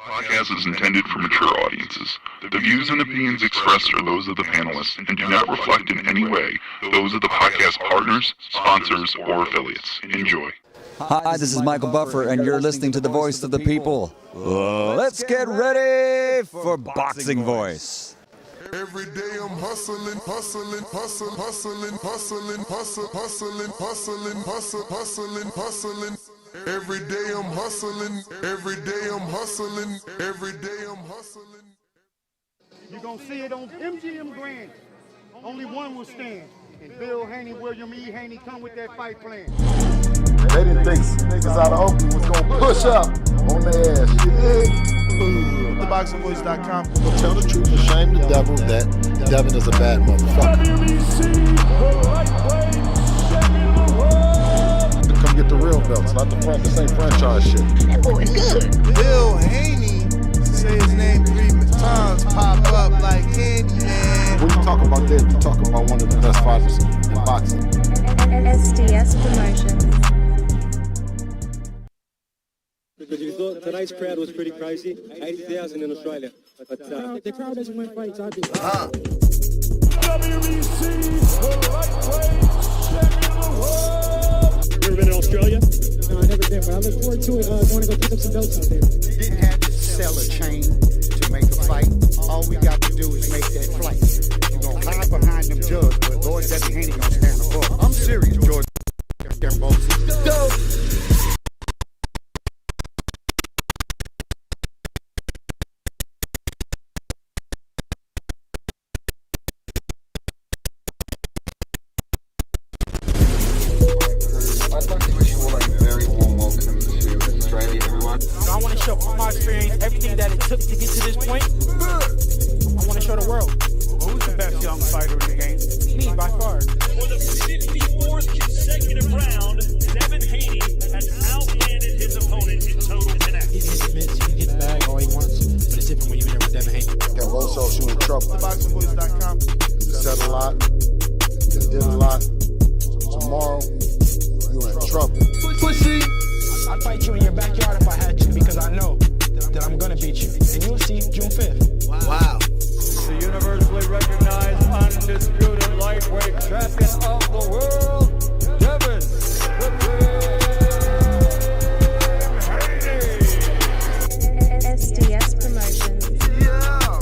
Podcast is intended for mature audiences. The views and opinions expressed are those of the panelists and do not reflect in any way those of the podcast partners, sponsors, or affiliates. Enjoy. Hi, this is Michael Buffer, and you're listening to the voice of the people. Let's get ready for Boxing Voice. Every day I'm hustling, hustling, hustling, hustling, hustling, hustling, hustling, hustling, hustling, hustling, hustling. Every day I'm hustling, every day I'm hustling, every day I'm hustling. You're going to see it on MGM Grand. Only one will stand. And Bill Haney, William E. Haney come with that fight plan. They didn't think niggas out of Oakland was going to push up on their ass. TheBoxingVoice.com. Well, tell the truth and shame the devil that Devin is a bad motherfucker. To come get the real belts, not the same franchise shit. That boy good. Bill Haney, say his name 3 times, pop up like candy, man. When you talk about that, you talk about one of the best fighters in boxing. SDS Promotions. Because you thought tonight's crowd was pretty crazy, 80,000 in Australia. But the crowd doesn't win fights, I do. WBC, the lightweight champion of the world. You ever been to Australia? No, I never been, but I look forward to it. I want to go pick up some belts out there. Didn't have to sell a chain to make a fight. All we got to do is make that flight. You're going to hide behind them judges, but Lord Devin Haney going to stand above. I'm serious, George. Go! I want to show from my experience everything that it took to get to this point. I want to show the world. Who's the best young fighter in the game? Me, by far. For the 54th consecutive round, Devin Haney has outlanded his opponent in total minutes. He can hit the mitts, he can hit the bag all he wants, but it's different when you're in there with Devin Haney. That Vasyl shoot in trouble. TheBoxingVoice.com. Said a lot, did a lot. Tomorrow, you in trouble. Pussy! I'd fight you in your backyard if I had to, because I know that I'm gonna beat you. And you'll see June 5th. Wow. The universally recognized undisputed lightweight champion of the world, Devin Haney. SDS Promotions. Yeah.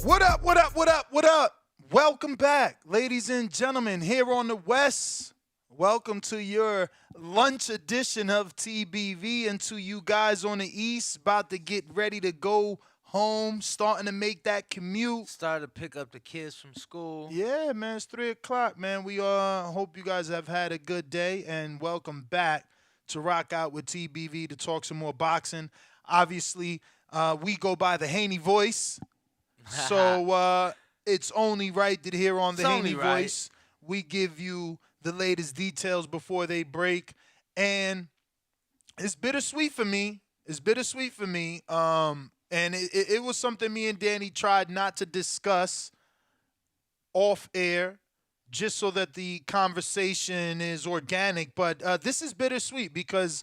What up, what up, what up, what up? Welcome back, ladies and gentlemen, here on the West. Welcome to your lunch edition of TBV, and to you guys on the East, about to get ready to go home, starting to make that commute. Started to pick up the kids from school. Yeah, man, it's 3 o'clock, man. We hope you guys have had a good day, and welcome back to Rock Out with TBV to talk some more boxing. Obviously, we go by the Haney voice, so it's only right that here on the Haney voice, we give you the latest details before they break. And it's bittersweet for me. It's bittersweet for me. And it was something me and Danny tried not to discuss off air, just so that the conversation is organic. But this is bittersweet because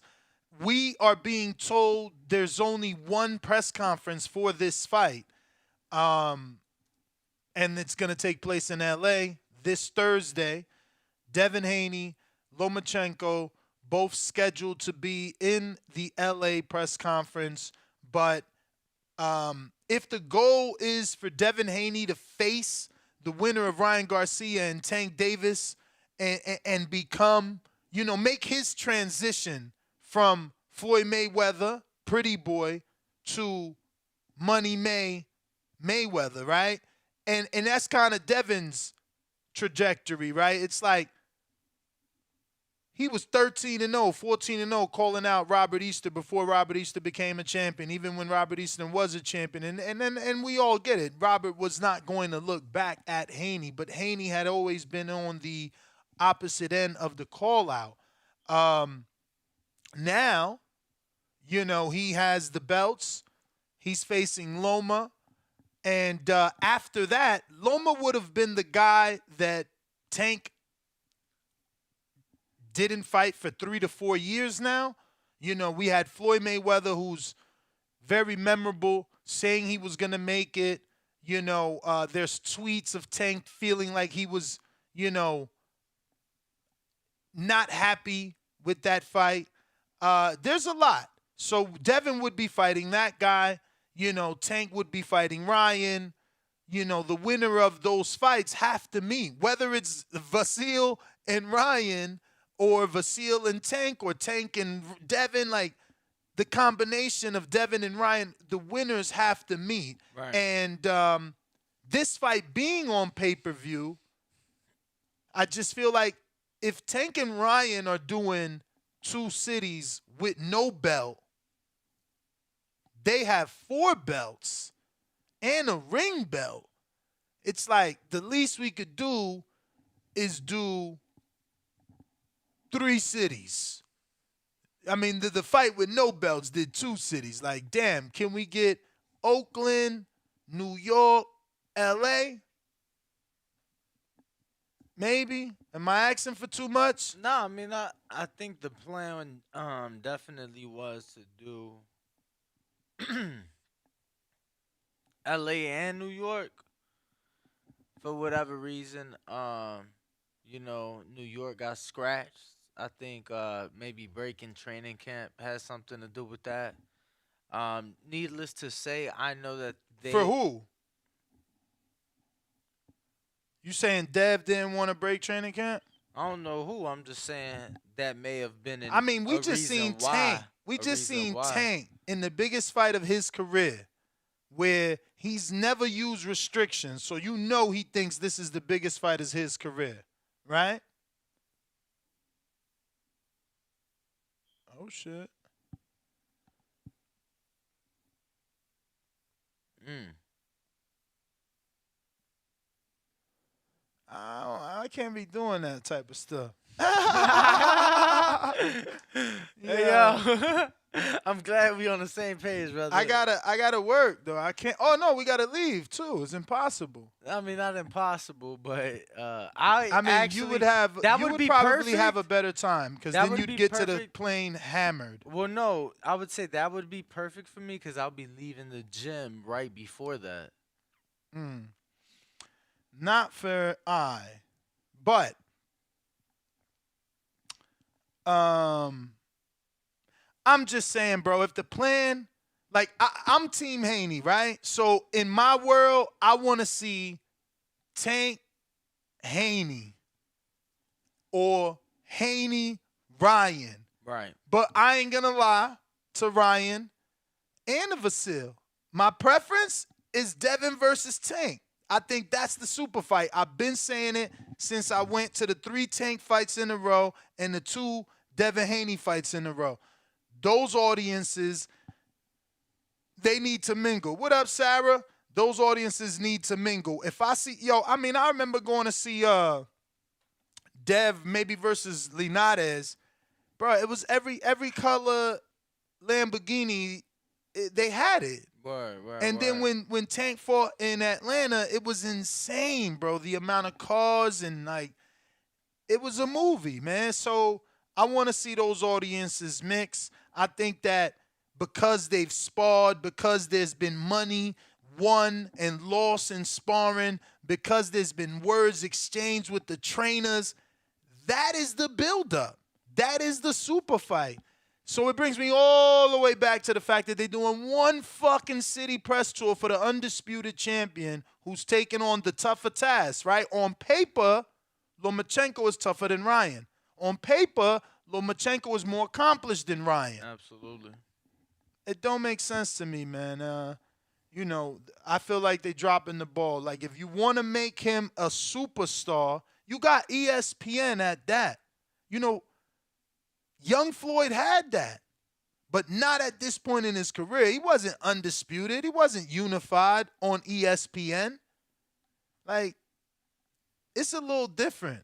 we are being told there's only one press conference for this fight. And it's going to take place in L.A. this Thursday. Devin Haney, Lomachenko, both scheduled to be in the L.A. press conference. But if the goal is for Devin Haney to face the winner of Ryan Garcia and Tank Davis and become, make his transition from Floyd Mayweather, Pretty Boy, to Money Mayweather, right? And that's kind of Devin's trajectory, right? It's like he was 13-0, 14-0, calling out Robert Easter before Robert Easter became a champion, even when Robert Easter was a champion. And we all get it. Robert was not going to look back at Haney, but Haney had always been on the opposite end of the call-out. Now, he has the belts. He's facing Loma. And after that, Loma would have been the guy that Tank didn't fight for 3 to 4 years now. You know, we had Floyd Mayweather, who's very memorable, saying he was going to make it. You know, there's tweets of Tank feeling like he was, you know, not happy with that fight. There's a lot. So Devin would be fighting that guy. You know, Tank would be fighting Ryan. You know, the winner of those fights have to meet. Whether it's Vasyl and Ryan or Vasyl and Tank or Tank and Devin, like the combination of Devin and Ryan, the winners have to meet. Right. And this fight being on pay-per-view, I just feel like if Tank and Ryan are doing 2 cities with no belt, they have 4 belts and a ring belt. It's like the least we could do is do 3 cities. I mean, the fight with no belts did 2 cities. Like, damn, can we get Oakland, New York, L.A.? Maybe. Am I asking for too much? No, I mean, I think the plan definitely was to do L.A. and New York. For whatever reason, you know, New York got scratched. I think maybe breaking training camp has something to do with that. Needless to say, I know that they... For who? You saying Dev didn't want to break training camp? I don't know who. I'm just saying that may have been I mean, we just seen Tank. We just seen Tank in the biggest fight of his career where he's never used restrictions. So you know he thinks this is the biggest fight of his career, right? Oh, shit. I can't be doing that type of stuff. Hey, yo. I'm glad we on the same page, brother. I gotta work though. I can't. Oh no, we gotta leave too. It's impossible. I mean, not impossible, but I mean, actually, you would have. That you would be probably perfect. have a better time because That then would you'd be get to the perfect. plane hammered. Well, no, I would say that would be perfect for me because I'll be leaving the gym right before that. Not for I, but I'm just saying, bro, if the plan, like, I'm Team Haney, right? So in my world, I want to see Tank Haney or Haney Ryan. Right. But I ain't going to lie to Ryan and Vasyl. My preference is Devin versus Tank. I think that's the super fight. I've been saying it since I went to the 3 Tank fights in a row and the 2 Devin Haney fights in a row. Those audiences, they need to mingle. What up, Sarah? Those audiences need to mingle. If I see, I remember going to see Dev maybe versus Linares. Bro, it was every color Lamborghini, they had it. And then when Tank fought in Atlanta, it was insane, bro. The amount of cars and, like, it was a movie, man. So I want to see those audiences mix. I think that because they've sparred, because there's been money won and lost in sparring, because there's been words exchanged with the trainers, that is the buildup. That is the super fight. So it brings me all the way back to the fact that they're doing 1 fucking city press tour for the undisputed champion who's taking on the tougher task, right? On paper, Lomachenko is tougher than Ryan. On paper, Lomachenko is more accomplished than Ryan. Absolutely. It don't make sense to me, man. I feel like they dropping the ball. Like, if you want to make him a superstar, you got ESPN at that. Young Floyd had that, but not at this point in his career. He wasn't undisputed. He wasn't unified on ESPN. Like, it's a little different.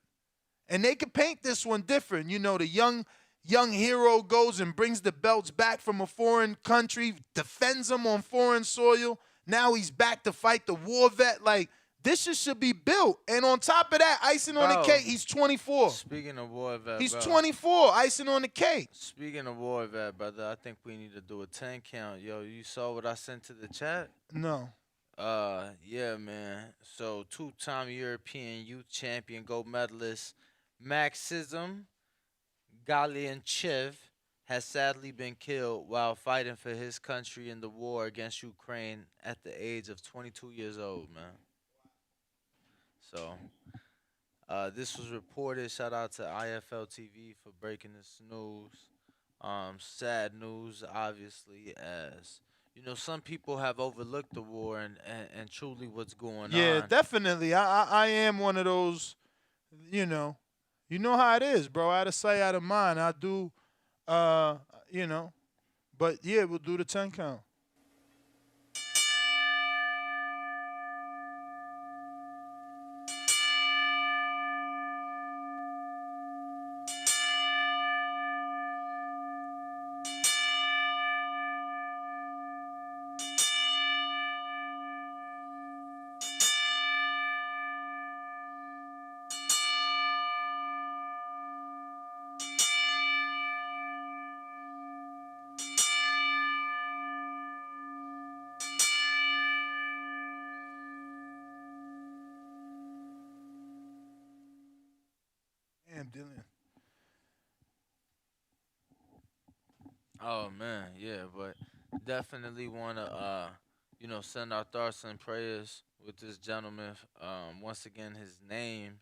And they could paint this one different. The young hero goes and brings the belts back from a foreign country, defends them on foreign soil. Now he's back to fight the war vet. Like, This shit should be built. And on top of that, icing on the Bro, cake, he's 24. Speaking of war vet, He's bro. 24, icing on the cake. Speaking of war vet, brother, I think we need to do a 10 count. Yo, you saw what I sent to the chat? No. Yeah, man. So, two-time European youth champion, gold medalist Maksym Galinichev has sadly been killed while fighting for his country in the war against Ukraine at the age of 22 years old, man. So, this was reported. Shout out to IFL TV for breaking this news. Sad news, obviously, as some people have overlooked the war and truly what's going on. Yeah, definitely. I am one of those, you know how it is, bro. Out of sight, out of mind. I do, but yeah, we'll do the 10 count. Damn, Dylan. Oh man, yeah, but definitely want to send our thoughts and prayers with this gentleman. Once again, his name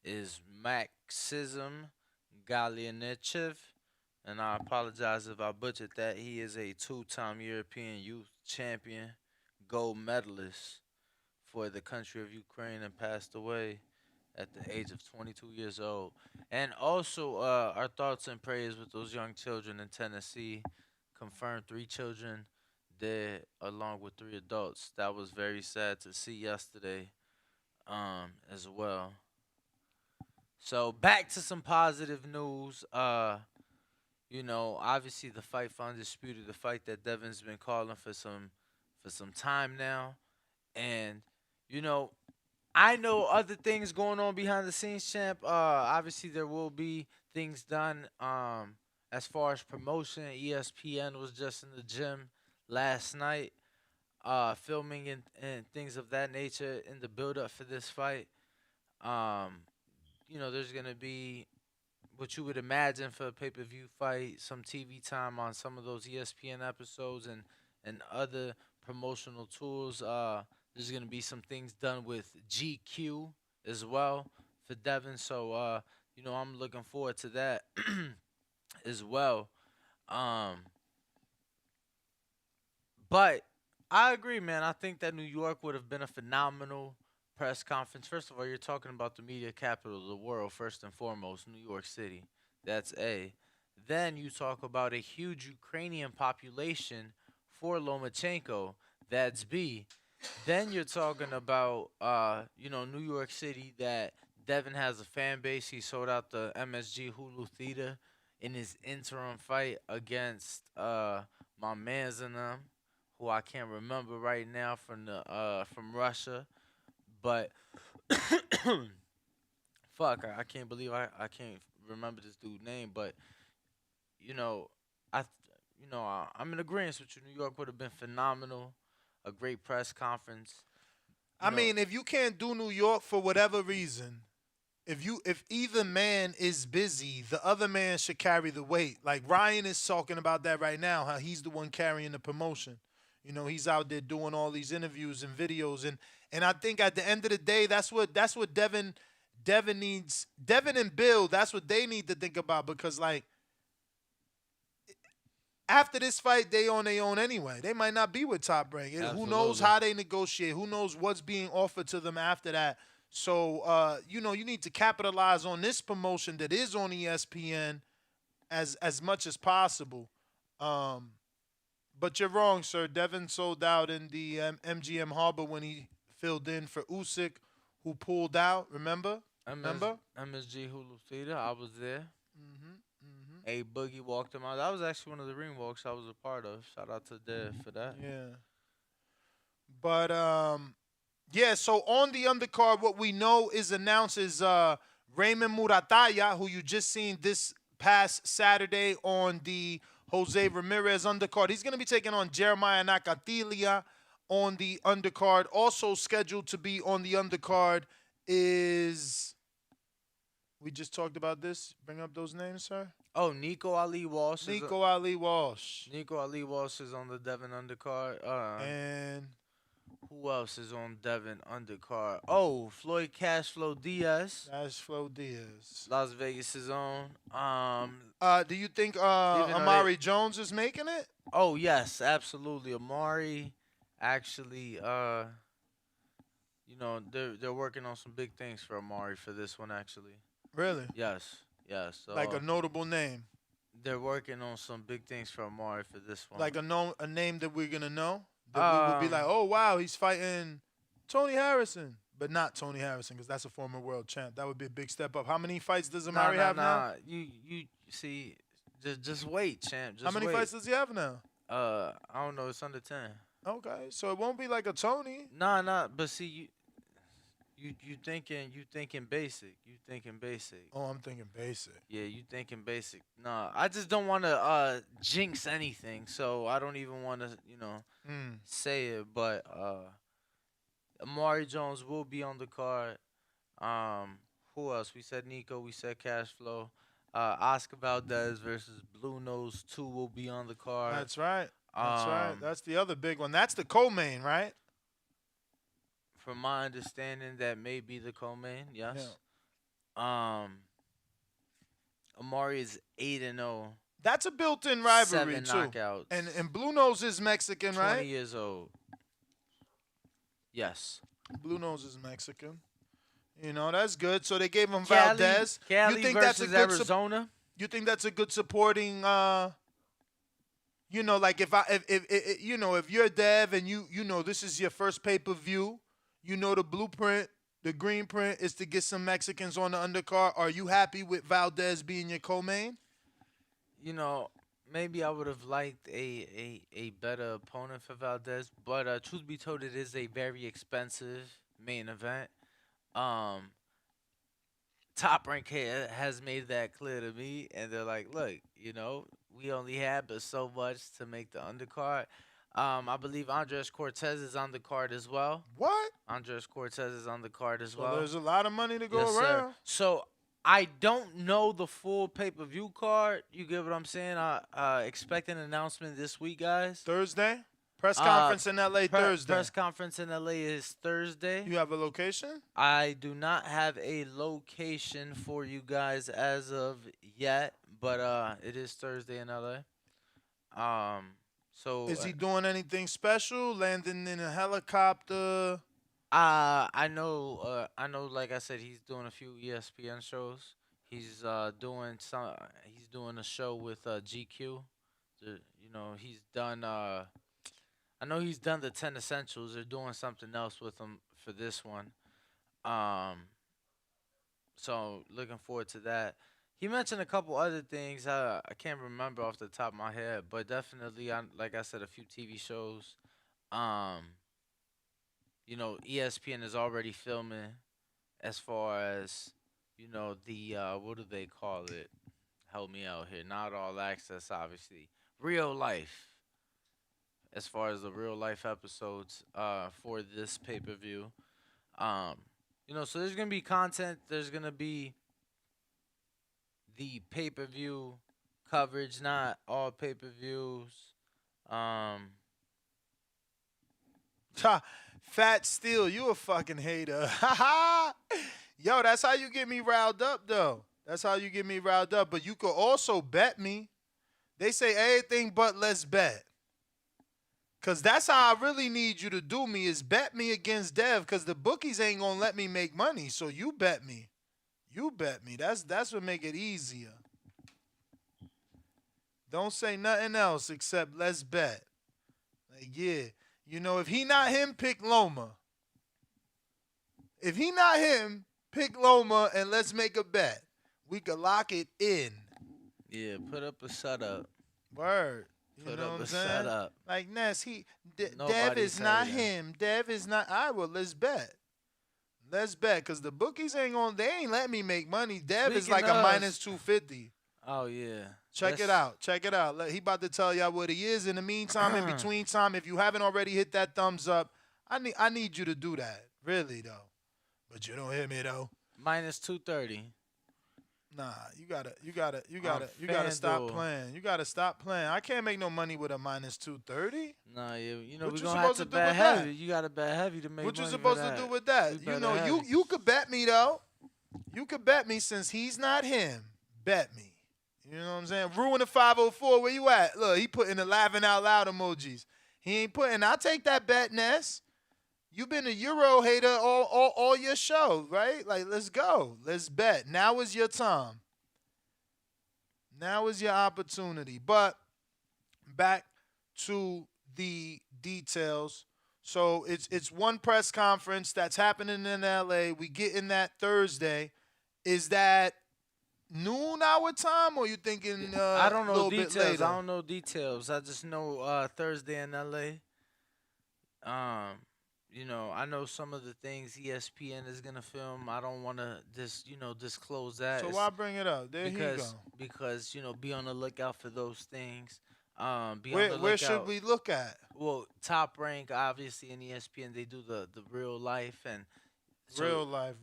is Maksym Galinichev, and I apologize if I butchered that. He is a two-time European youth champion, gold medalist for the country of Ukraine, and passed away at the age of 22 years old. And also, our thoughts and prayers with those young children in Tennessee. Confirmed 3 children dead, along with 3 adults. That was very sad to see yesterday, as well. So back to some positive news. Obviously the fight for Undisputed, the fight that Devin's been calling for some time now, and I know other things going on behind the scenes, champ. Obviously there will be things done as far as promotion. ESPN was just in the gym last night, filming and things of that nature in the build up for this fight. There's gonna be what you would imagine for a pay-per-view fight, some TV time on some of those ESPN episodes and other promotional tools. There's going to be some things done with GQ as well for Devin. So, I'm looking forward to that as well. But I agree, man. I think that New York would have been a phenomenal press conference. First of all, you're talking about the media capital of the world, first and foremost, New York City. That's A. Then you talk about a huge Ukrainian population for Lomachenko. That's B. Then you're talking about, New York City, that Devin has a fan base. He sold out the MSG Hulu Theater in his interim fight against my mans and them, who I can't remember right now from Russia. But fuck, I can't believe I can't remember this dude's name. But I'm in agreement with you. New York would have been phenomenal. A great press conference. I mean, if you can't do New York for whatever reason, if either man is busy, the other man should carry the weight. Like Ryan is talking about that right now, how he's the one carrying the promotion. He's out there doing all these interviews and videos, and I think at the end of the day, that's what Devin needs. Devin and Bill, that's what they need to think about, because like, after this fight, they on their own anyway. They might not be with Top Rank. Who knows how they negotiate? Who knows what's being offered to them after that? So, you need to capitalize on this promotion that is on ESPN as much as possible. But you're wrong, sir. Devin sold out in the MGM Harbor when he filled in for Usyk, who pulled out. Remember? MSG Hulu Theater. I was there. A Boogie walked him out. That was actually one of the ring walks I was a part of. Shout out to Dev for that. Yeah. But Yeah, so on the undercard, what we know is announced is Raymond Murataya, who you just seen this past Saturday on the Jose Ramirez undercard. He's going to be taking on Jeremiah Nakatilia on the undercard. Also scheduled to be on the undercard is, we just talked about this. Bring up those names, sir. Oh, Nico Ali Walsh. Nico Ali Walsh. Nico Ali Walsh is on the Devin undercard. And who else is on Devin undercard? Oh, Floyd Cashflow Diaz. Cashflow Diaz. Las Vegas' own. Do you think Amari Jones is making it? Oh, yes, absolutely. Amari actually, they're working on some big things for Amari for this one, actually. Really? Yes. So, like a notable name. They're working on some big things for Amari for this one. Like a name that we're gonna know. That we would be like, oh wow, he's fighting Tony Harrison, but not Tony Harrison because that's a former world champ. That would be a big step up. How many fights does Amari have now? You see, just wait, champ. Just How many fights does he have now? I don't know. It's under 10. Okay, so it won't be like a Tony. Nah. But see, you thinking basic. You thinking basic. Oh, I'm thinking basic. Yeah, you thinking basic. Nah, I just don't want to jinx anything, so I don't even want to, say it. But Amari Jones will be on the card. Who else? We said Nico. We said Cashflow. Oscar Valdez versus Blue Nose 2 will be on the card. That's right. That's right. That's the other big one. That's the co-main, right? From my understanding, that may be the co-main. Yes. Yeah. Amari is 8-0. That's a built-in rivalry 7 too. knockouts. And Blue Nose is Mexican, 20 right? years old. Yes. Blue Nose is Mexican. That's good. So they gave him Valdez. Cali versus Arizona. You think that's a good supporting? Like if you're Dev and this is your first pay-per-view, the blueprint, the green print is to get some Mexicans on the undercard. Are you happy with Valdez being your co-main? Maybe I would have liked a better opponent for Valdez, but truth be told, it is a very expensive main event. Top Rank has made that clear to me, and they're like, look, we only had but so much to make the undercard. I believe Andres Cortez is on the card as well. What? Andres Cortez is on the card as So well. there's a lot of money to go Yes, around. sir. So I don't know the full pay-per-view card. You get what I'm saying? Expect an announcement this week, guys. Thursday? Press conference in L.A. Thursday. Press conference in L.A. is Thursday. You have a location? I do not have a location for you guys as of yet, but it is Thursday in L.A. So is he doing anything special? Landing in a helicopter? I know. Like I said, he's doing a few ESPN shows. He's doing a show with GQ. He's done. I know he's done the 10 Essentials. They're doing something else with him for this one. So looking forward to that. He mentioned a couple other things. I can't remember off the top of my head, but definitely, like I said, a few TV shows. ESPN is already filming as far as, the, what do they call it? Help me out here. Not All Access, obviously. Real life. As far as the real life episodes for this pay-per-view. So there's going to be content. There's going to be the pay-per-view coverage, not all pay-per-views. Fat Steel, you a fucking hater. Yo, that's how you get me riled up, though. That's how you get me riled up. But you could also bet me. They say everything but let's bet. Because that's how I really need you to do me is bet me against Dev because the bookies ain't going to let me make money. So you bet me. You bet me. That's what make it easier. Don't say nothing else except let's bet. Like, yeah. If he not him, pick Loma. If he not him, pick Loma and let's make a bet. We could lock it in. Yeah, put up a setup. Word. You Put know up what I'm a saying? setup. Like Ness, Dev Nobody is tell not you that. him. Dev is not. All right, well, let's bet. Let's bet, cause the bookies they ain't let me make money. Dev is like Speaking a of- minus 250. Oh yeah. Check it out. Check it out. He about to tell y'all what he is. In the meantime, in between time, if you haven't already hit that thumbs up, I need you to do that. Really though. But you don't hear me though. Minus 230. Nah, you gotta stop FanDuel. playing. You gotta stop playing. I can't make no money with a minus 230. Nah, you know What we're you gonna have supposed to to do bet with that? heavy. You gotta bet heavy to make What you money supposed for to do that. with that? We You bet know, heavy. you could bet me though. You could bet me since he's not him. Bet me. You know what I'm saying? Ruin the 504. Where you at? Look, he putting the laughing out loud emojis. He ain't putting. I'll take that bet, Ness. You've been a Euro hater all your show, right? Like, let's go. Let's bet. Now is your time. Now is your opportunity. But back to the details. So it's one press conference that's happening in LA. We get in that Thursday. Is that noon our time, or you thinking I don't a know little bit details. later? I don't know details. I just know Thursday in LA. You know, I know some of the things ESPN is gonna film. I don't want to disclose that. So why bring it up? There you go. Because be on the lookout for those things. Be on the lookout. Where should we look at? Well, Top Rank, obviously, in ESPN, they do the real life and Real life.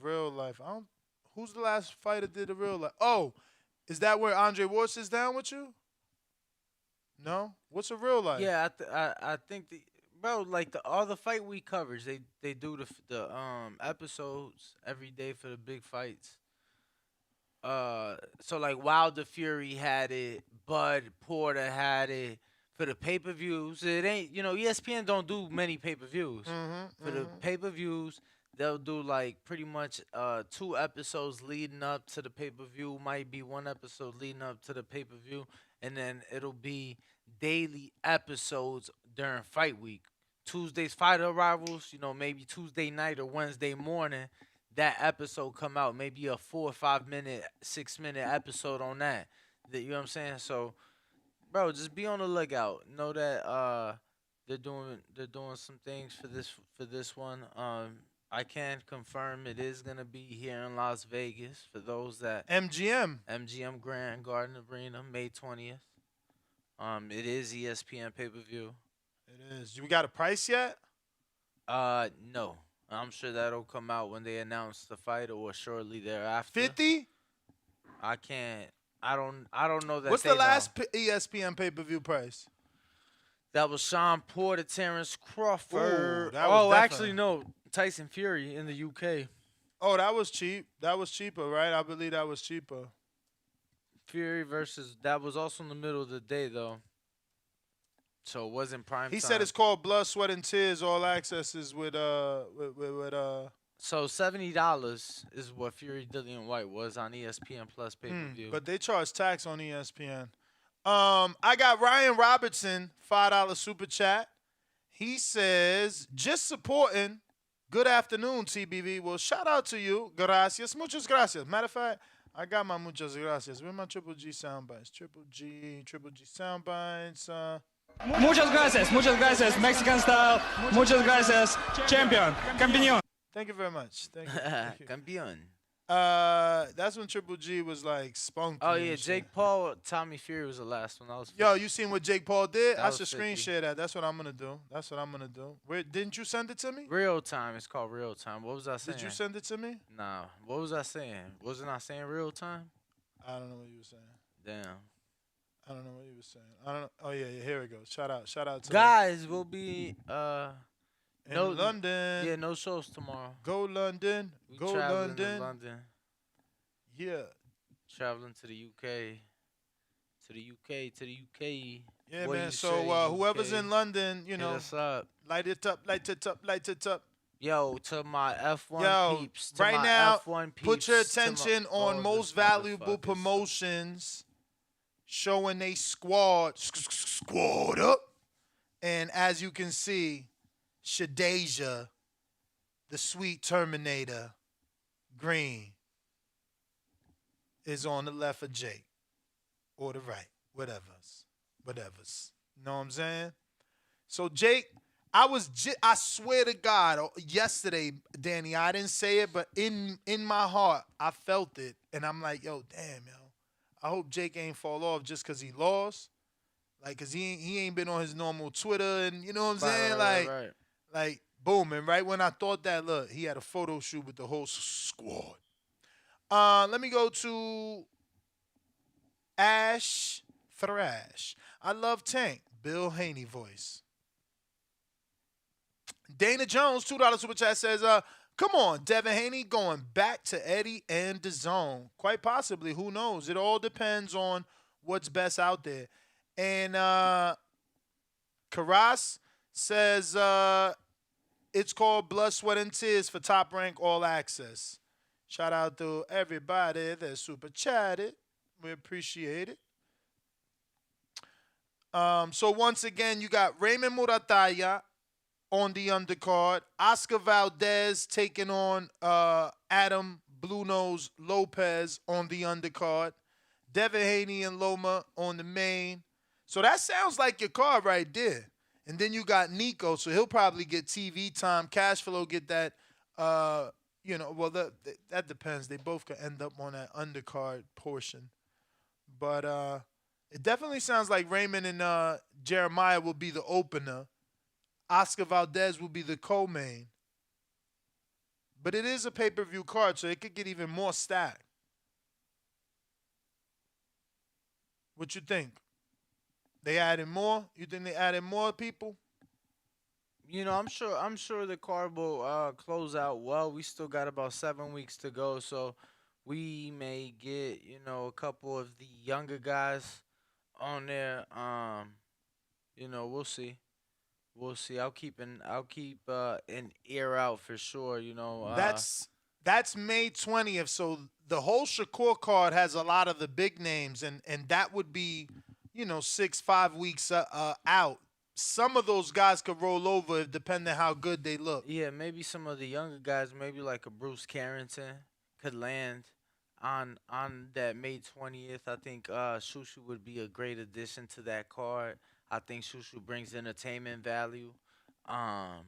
Who's the last fighter did the real life? Oh, is that where Andre Ward sits down with you? No. What's a real life? Yeah, I think all the fight week coverage, they do the episodes every day for the big fights. So like Wilder Fury had it, Bud Porter had it for the pay-per-views. It ain't ESPN don't do many pay-per-views. For the pay-per-views, they'll do like pretty much 2 episodes leading up to the pay-per-view, might be 1 episode leading up to the pay-per-view, and then it'll be daily episodes during fight week. Tuesday's fighter arrivals, maybe Tuesday night or Wednesday morning, that episode come out. Maybe a 4 or 5 minute, 6 minute episode on that. You know what I'm saying? So, bro, just be on the lookout. Know that they're doing some things for this one. I can confirm it is gonna be here in Las Vegas for those that MGM Grand Garden Arena, May 20th. It is ESPN pay-per-view. It is. You got a price yet? No. I'm sure that'll come out when they announce the fight or shortly thereafter. 50? I don't know that. What's the last ESPN pay-per-view price? That was Sean Porter, Terrence Crawford. Ooh, that was actually no, Tyson Fury in the UK. Oh, that was cheap. That was cheaper, right? I believe that was cheaper. Fury versus that was also in the middle of the day though. So it wasn't prime time. He said it's called Blood, Sweat, and Tears. All accesses with So $70 is what Fury Dillian White was on ESPN Plus pay-per-view. But they charge tax on ESPN. I got Ryan Robertson, $5 super chat. He says, just supporting. Good afternoon, TBV. Well, shout out to you. Gracias. Muchas gracias. Matter of fact, I got my muchas gracias. Where my Triple G sound bites? Triple G sound bites. Muchas gracias, Mexican style. Muchas gracias, champion, campeón. Thank you very much. Thank you. Campeón. That's when Triple G was like spunky. Oh yeah, Jake Paul, Tommy Fury was the last one. That was 50. Yo, you seen what Jake Paul did? That I was should screen 50. share that. That's what I'm gonna do. Where didn't you send it to me? Real time. It's called real time. What was I saying? Did you send it to me? Nah. What was I saying? Wasn't I saying real time? I don't know what you were saying. Damn. I don't know what you were saying. I don't know. Oh yeah, here it goes. Shout out to guys. We'll be in London. Yeah, no shows tomorrow. Go London. We Go traveling London. to London. Yeah. Traveling to the UK. To the UK. Yeah, What do man. you So say, whoever's UK? in London, Hit us up. light it up. Yo, to my F1 Yo, peeps. To right my now, F1 peeps, put your to my- attention all on this most valuable motherfuckers. promotions showing they squad up. And as you can see, Shadeja, the sweet Terminator, Green, is on the left of Jake. Or the right. Whatever's. You know what I'm saying? So Jake, I swear to God, yesterday, Danny, I didn't say it, but in my heart, I felt it, and I'm like, yo, damn, yo, I hope Jake ain't fall off just cause he lost, like, cause he ain't been on his normal Twitter, and you know what I'm saying, like, boom, and right when I thought that, look, he had a photo shoot with the whole squad. Let me go to Ash Thrash. I love Tank. Bill Haney voice. Dana Jones, $2 super chat says, come on, Devin Haney going back to Eddie and DAZN. Quite possibly, who knows? It all depends on what's best out there. And Karas says it's called Blood, Sweat, and Tears for Top Rank All Access. Shout out to everybody that super chatted. We appreciate it. So once again, you got Raymond Murataya on the undercard. Oscar Valdez taking on Adam Blue Nose Lopez on the undercard. Devin Haney and Loma on the main. So that sounds like your card right there. And then you got Nico, so he'll probably get TV time. Cashflow get that, well, that depends. They both could end up on that undercard portion. But it definitely sounds like Raymond and Jeremiah will be the opener. Oscar Valdez will be the co-main. But it is a pay-per-view card, so it could get even more stacked. What you think? They added more? You think they added more people? You know, I'm sure the card will close out well. We still got about 7 weeks to go, so we may get, a couple of the younger guys on there. We'll see. We'll see. I'll keep an ear out for sure. That's May 20th. So the whole Shakur card has a lot of the big names, and that would be, 5 weeks out. Some of those guys could roll over depending on how good they look. Yeah, maybe some of the younger guys, maybe like a Bruce Carrington, could land on that May 20th. I think Shushu would be a great addition to that card. I think Shushu brings entertainment value, and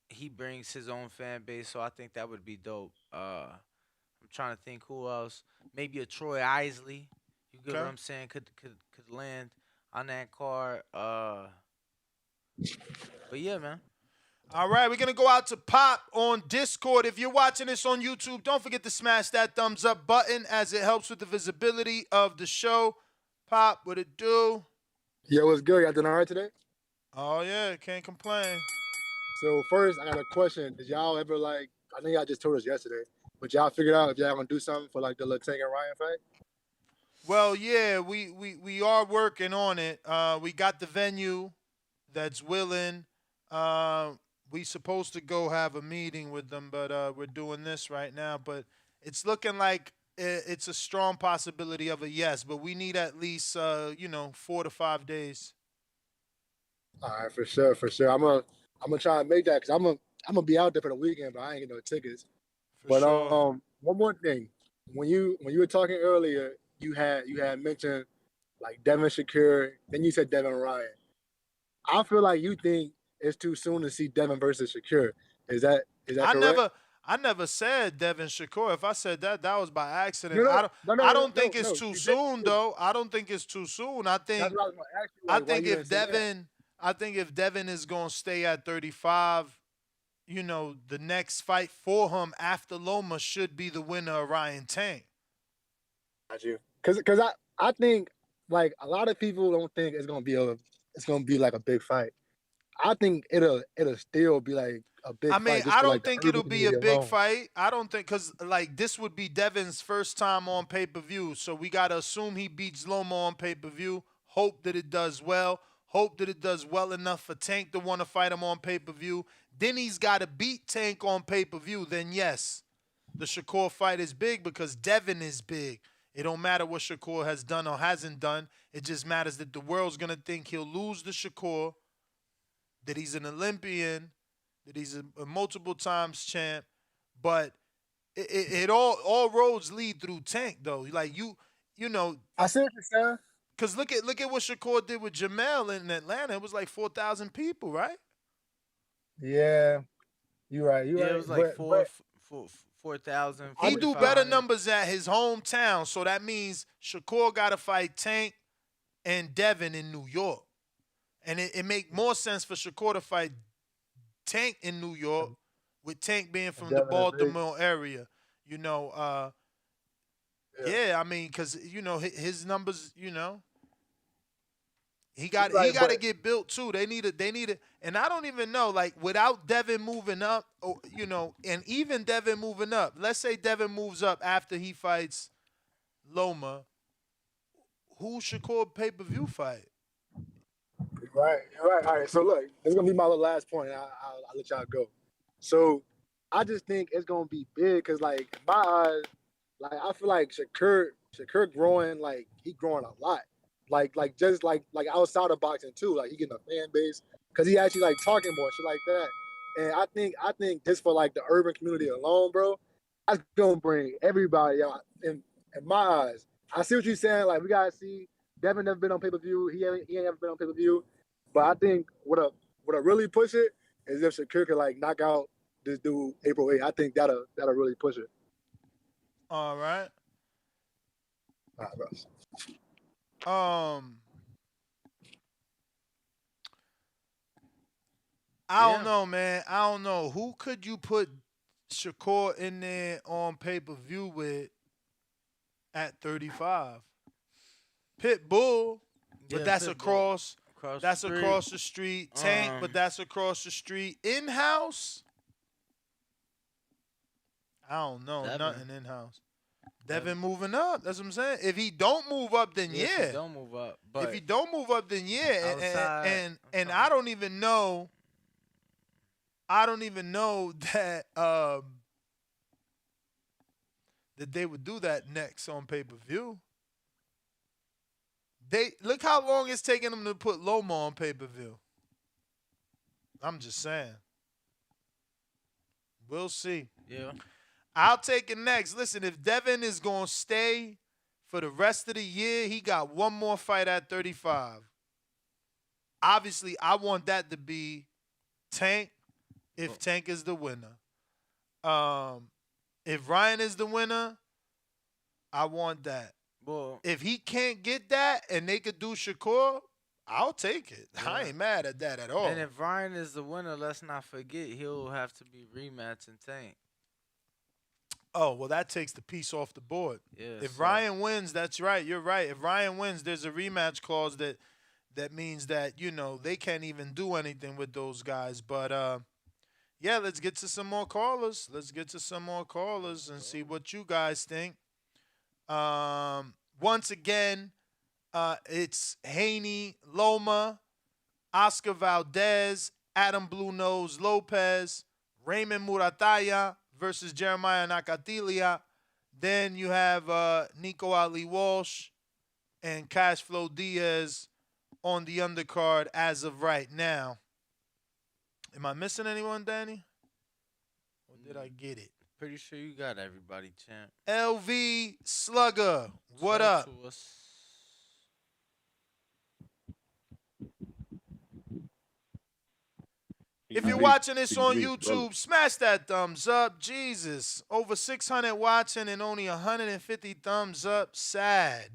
he brings his own fan base, so I think that would be dope. I'm trying to think who else. Maybe a Troy Isley. You get what I'm saying? Could land on that card. But yeah, man. All right, we're going to go out to Pop on Discord. If you're watching this on YouTube, don't forget to smash that thumbs up button as it helps with the visibility of the show. Pop, what it do? Yo, what's good? Y'all doing all right today? Oh, yeah, can't complain. So first, I got a question. Did y'all ever, I know y'all just told us yesterday, but y'all figured out if y'all going to do something for, the little Tank and Ryan fight? Well, yeah, we are working on it. We got the venue that's willing. We supposed to go have a meeting with them, but we're doing this right now. But it's looking like it's a strong possibility of a yes, but we need at least 4 to 5 days. All right, for sure. I'm gonna try and make that because I'm gonna be out there for the weekend, but I ain't getting no tickets. For sure. One more thing, when you were talking earlier, you had mentioned Devin Shakur, then you said Devin Ryan. I feel like you think it's too soon to see Devin versus Shakur. Is that correct? I never said Devin Shakur. If I said that was by accident. No, I don't think it's too soon, though. I don't think it's too soon. I think that's what I was gonna ask you, I think if Devin is gonna stay at 35, the next fight for him after Loma should be the winner of Ryan Tank. Got you. Because I think a lot of people don't think it's gonna be a big fight. I think it'll still be a big fight. I mean, I don't think it'll be a big fight. I don't think because this would be Devin's first time on pay-per-view, so we gotta assume he beats Loma on pay-per-view. Hope that it does well. Hope that it does well enough for Tank to want to fight him on pay-per-view. Then he's got to beat Tank on pay-per-view. Then yes, the Shakur fight is big because Devin is big. It don't matter what Shakur has done or hasn't done. It just matters that the world's gonna think he'll lose to Shakur, that he's an Olympian, that he's a multiple times champ, but it all roads lead through Tank though. I see what you're saying. Because look at what Shakur did with Jamel in Atlanta. It was like 4,000 people, right? Yeah, you're right. You're Yeah, it right. was like But 4,000, He I do just better 4,500. numbers at his hometown, so that means Shakur got to fight Tank and Devin in New York. And it make more sense for Shakur to fight Tank in New York, with Tank being from the Devin and Vegas. Baltimore area. You know, yeah, I mean, because, you know, his numbers, you know, he got to get built too. They need it, and I don't even know, like, without Devin moving up, or, you know, and even Devin moving up. Let's say Devin moves up after he fights Loma. Who Shakur pay-per-view fight? You're right. All right. So look, this is gonna be my last point. And I'll let y'all go. So I just think it's gonna be big because, like, in my eyes, like, I feel like Shakur growing, like, he growing a lot. Like just like outside of boxing too. Like, he getting a fan base because he actually like talking more shit like that. And I think just for like the urban community alone, bro, that's gonna bring everybody out. In my eyes, I see what you're saying. Like, we gotta see. Devin never been on pay-per-view. He ain't ever been on pay-per-view. But I think what really push it is if Shakur could like knock out this dude April 8th. I think that'll really push it. All right. All right, bro. I don't know, man. I don't know. Who could you put Shakur in there on pay-per-view with at 35? Pitbull, but Yeah, that's Pitbull. across. That's the street. across the street. Tank, but that's across the street. In-house? I don't know. Devin. Nothing in-house. Devin moving up. That's what I'm saying. If he don't move up, then yeah. If he don't move up. But if he don't move up, then yeah. outside, And I don't even know. I don't even know that that they would do that next on pay-per-view. They look how long it's taking them to put Loma on pay-per-view. I'm just saying. We'll see. Yeah. I'll take it next. Listen, if Devin is going to stay for the rest of the year, he got one more fight at 35. Obviously, I want that to be Tank if Tank is the winner. If Ryan is the winner, I want that. Well, if he can't get that and they could do Shakur, I'll take it. Yeah. I ain't mad at that at all. And if Ryan is the winner, let's not forget he'll have to be rematching Tank. Oh, well, that takes the piece off the board. Yeah, if so- Ryan wins, that's right. You're right. If Ryan wins, there's a rematch clause that means that, you know, they can't even do anything with those guys. But, yeah, let's get to some more callers. And see what you guys think. Once again, it's Haney, Loma, Oscar Valdez, Adam Blue Nose Lopez, Raymond Murataya versus Jeremiah Nakatilia. Then you have Nico Ali Walsh and Cashflow Diaz on the undercard as of right now. Am I missing anyone, Danny? Or did I get it? Pretty sure you got everybody, champ. LV Slugger, what Talk up? to us. If you're watching this on YouTube, smash that thumbs up. Jesus, over 600 watching and only 150 thumbs up. Sad.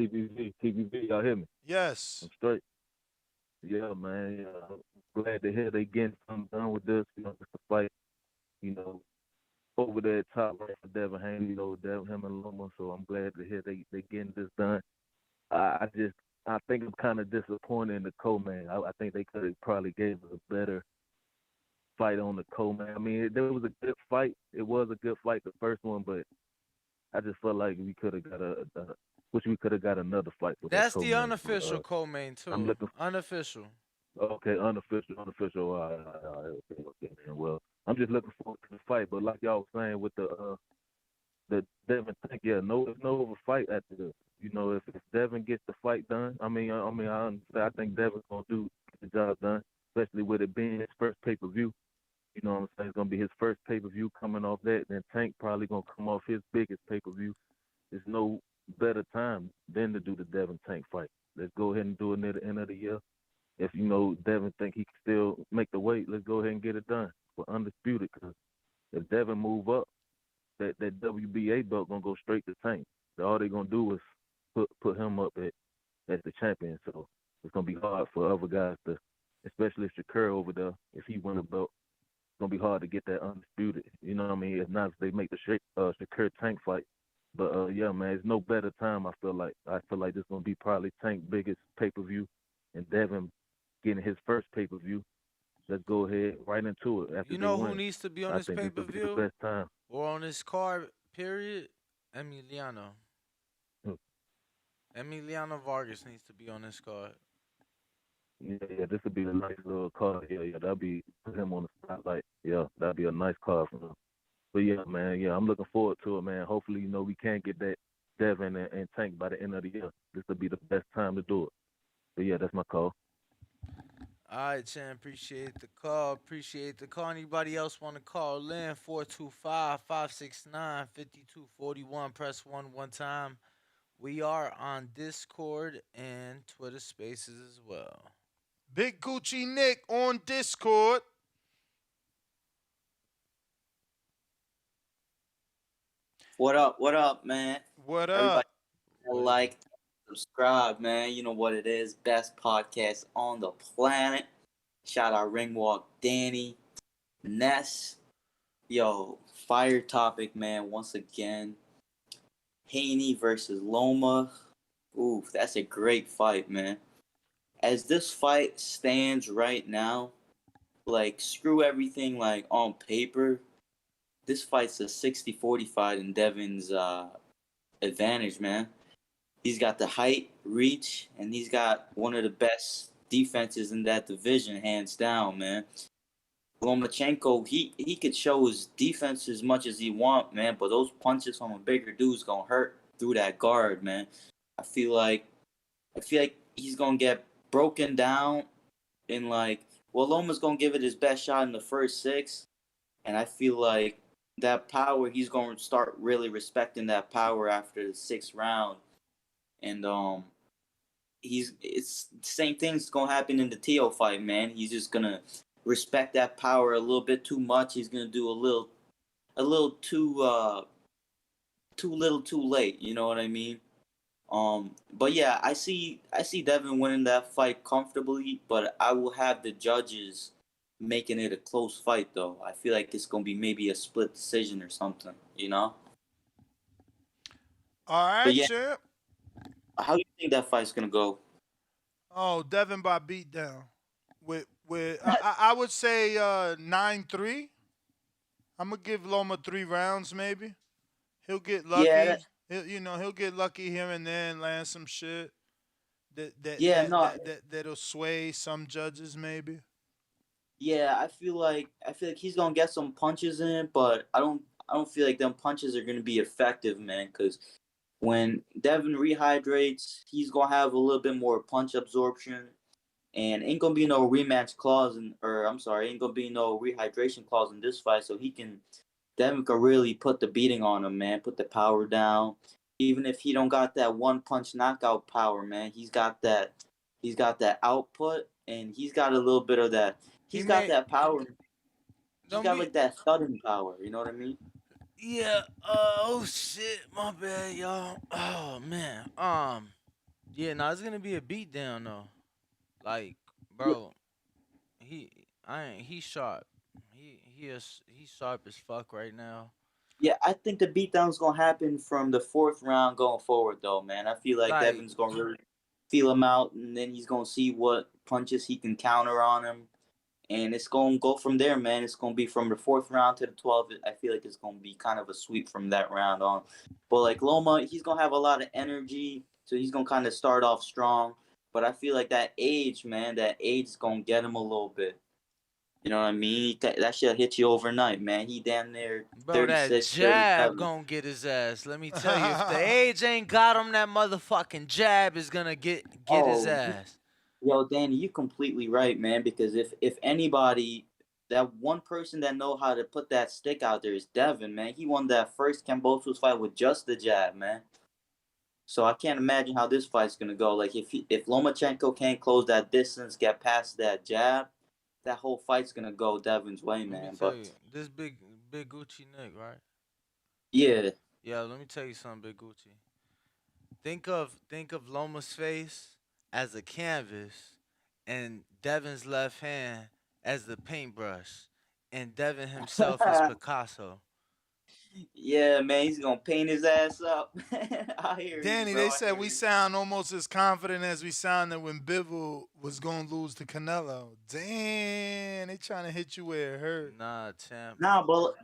TBV, y'all hear me? Yes. I'm straight. Yeah, man. Yeah, I'm glad to hear they getting something done with this. You know, just a fight. You know, over there at top right for Devin Haney, you know, him and Loma. So I'm glad to hear they getting this done. I think I'm kind of disappointed in the co-man. I think they could have probably gave us a better fight on the co-man. I mean, there was a good fight. It was a good fight, the first one, but I just felt like we could have got wish we could have got another fight. With That's that the co-main. unofficial co-main too. I'm looking. Unofficial. Okay, unofficial. Okay. Man. Well, I'm just looking forward to the fight. But like y'all was saying with the Devin Tank, yeah, it's no over fight after this. You know, if Devin gets the fight done, I think Devin's gonna do the job done, especially with it being his first pay-per-view. You know what I'm saying? It's gonna be his first pay-per-view coming off that. Then Tank probably gonna come off his biggest pay-per-view. There's no better time than to do the Devin Tank fight. Let's go ahead and do it near the end of the year. If Devin think he can still make the weight, let's go ahead and get it done for undisputed. Because if Devin move up, that WBA belt gonna go straight to Tank. All they gonna do is put him up at the champion. So it's gonna be hard for other guys to, especially Shakur over there. If he win a belt, it's gonna be hard to get that undisputed. You know what I mean? If not, if they make the Shakur Tank fight. But yeah, man, it's no better time. I feel like this gonna be probably Tank's biggest pay-per-view, and Devin getting his first pay-per-view. Let's go ahead right into it. After You know they who win, needs to be on I this think this will be the pay-per-view best time. or on this card, period? Emiliano. Emiliano Vargas needs to be on this card. Yeah, this would be a nice little card. Yeah, that'd be put him on the spotlight. Yeah, that'd be a nice card for him. But yeah, man, I'm looking forward to it, man. Hopefully, we can get that Devin and Tank by the end of the year. This will be the best time to do it. But yeah, that's my call. All right, Chan. Appreciate the call. Anybody else want to call in? 425-569-5241. Press 1 one time. We are on Discord and Twitter Spaces as well. Big Gucci Nick on Discord. What up, man? What Everybody up? like, subscribe, man. You know what it is. Best podcast on the planet. Shout out Ringwalk Danny, Ness. Yo, fire topic, man. Once again, Haney versus Loma. Ooh, that's a great fight, man. As this fight stands right now, like, screw everything, like, on paper. This fight's a 60-40 fight in Devin's advantage, man. He's got the height, reach, and he's got one of the best defenses in that division, hands down, man. Lomachenko, he could show his defense as much as he want, man, but those punches from a bigger dude's gonna hurt through that guard, man. I feel like he's gonna get broken down in Loma's gonna give it his best shot in the first 6, and I feel like that power, he's going to start really respecting that power after the 6th round. And it's the same thing's going to happen in the Teo fight, man. He's just going to respect that power a little bit too much. He's going to do a little too little too late, you know what I mean? But yeah, I see Devin winning that fight comfortably, but I will have the judges making it a close fight, though. I feel like it's gonna be maybe a split decision or something, you know. All right, yeah, champ. How do you think that fight's gonna go? Oh, Devin by beatdown. I would say 9-3. I'm gonna give Loma 3 rounds, maybe. He'll get lucky. Yeah, he'll get lucky here and there and land some shit that'll sway some judges, maybe. Yeah, I feel like he's gonna get some punches in, but I don't feel like them punches are gonna be effective, man. Because when Devin rehydrates, he's gonna have a little bit more punch absorption, and ain't gonna be no rematch clause ain't gonna be no rehydration clause in this fight. So Devin can really put the beating on him, man. Put the power down. Even if he don't got that one punch knockout power, man, he's got that output, and he's got a little bit of that. He's got that power. He's got like that thudding power. You know what I mean? Yeah. Oh shit. My bad, y'all. Oh man. Yeah. No, it's gonna be a beatdown though. Like, bro, he's sharp. He's sharp as fuck right now. Yeah, I think the beatdown's gonna happen from the 4th round going forward, though, man. I feel like Devin's gonna really feel him out, and then he's gonna see what punches he can counter on him. And it's going to go from there, man. It's going to be from the 4th round to the 12th. I feel like it's going to be kind of a sweep from that round on. But, like, Loma, he's going to have a lot of energy, so he's going to kind of start off strong. But I feel like that age is going to get him a little bit. You know what I mean? That shit hit you overnight, man. He damn near 36, bro, that jab going to get his ass. Let me tell you, if the age ain't got him, that motherfucking jab is going to get his ass. Yo, Danny, you completely right, man. Because if anybody, that one person that know how to put that stick out there is Devin, man. He won that first Kambosos fight with just the jab, man. So I can't imagine how this fight's gonna go. Like if Lomachenko can't close that distance, get past that jab, that whole fight's gonna go Devin's way, Let me man. tell But you, this big Gucci Nick, right? yeah, Yeah, let me tell you something, Big Gucci. Think of Loma's face as a canvas, and Devin's left hand as the paintbrush, and Devin himself is Picasso. yeah, man, he's gonna paint his ass up. I hear you, Danny, bro. they I said hear we you. sound almost as confident as we sounded when Bivol was going to lose to Canelo. Damn, they trying to hit you where it hurt. Nah, champ. Nah, but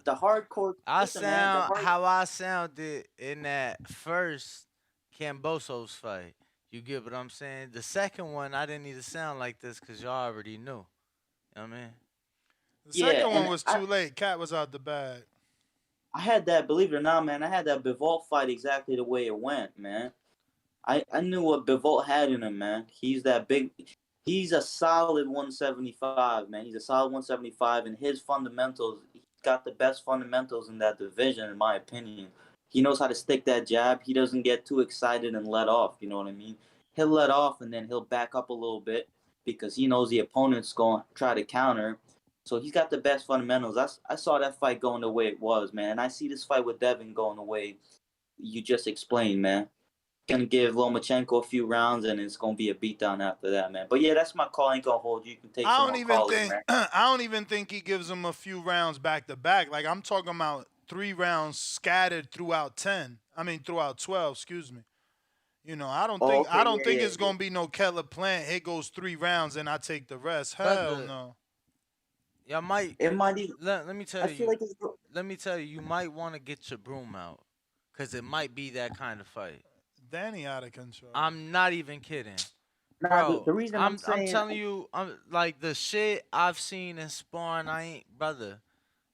the hardcore. I Listen, man, the sound hard. how I sounded in that first Cambosos fight. You get what I'm saying? The second one, I didn't need to sound like this because y'all already knew. You know what I mean? The Yeah, second one and was too late. Cat was out the bag. I had that. Believe it or not, man, I had that Bivol fight exactly the way it went, man. I knew what Bivol had in him, man. He's that big. He's a solid 175, man. He's a solid 175, and his fundamentals. He's got the best fundamentals in that division, in my opinion. He knows how to stick that jab. He doesn't get too excited and let off. You know what I mean? He'll let off, and then he'll back up a little bit because he knows the opponent's going to try to counter. So he's got the best fundamentals. I saw that fight going the way it was, man. And I see this fight with Devin going the way you just explained, man. Gonna give Lomachenko a few rounds, and it's gonna be a beatdown after that, man. But yeah, that's my call. I ain't gonna hold you. You can take I some don't more even callers, think man. I don't even think he gives him a few rounds back to back. Like I'm talking about 3 rounds scattered throughout 12, excuse me. You know, I don't Oh, think okay, I don't yeah, think yeah, it's gonna be no Keller Plant. It goes 3 rounds and I take the rest. Hell Brother, no. y'all might. It might even. Let me tell I feel you. like it's. Let me tell you. You might want to get your broom out, cause it might be that kind of fight. Danny out of control. I'm not even kidding. Nah, Bro, the reason I'm I'm saying. telling you, I'm like the shit I've seen in sparring. I ain't, brother.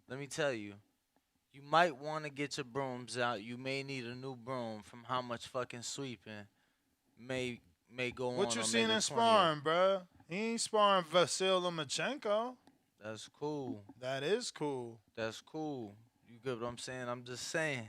Let me tell you, you might want to get your brooms out. You may need a new broom from how much fucking sweeping may go What on you May seen the in 20th. sparring, bruh? He ain't sparring Vasyl Lomachenko. That's cool. That is cool. That's cool. You get what I'm saying? I'm just saying,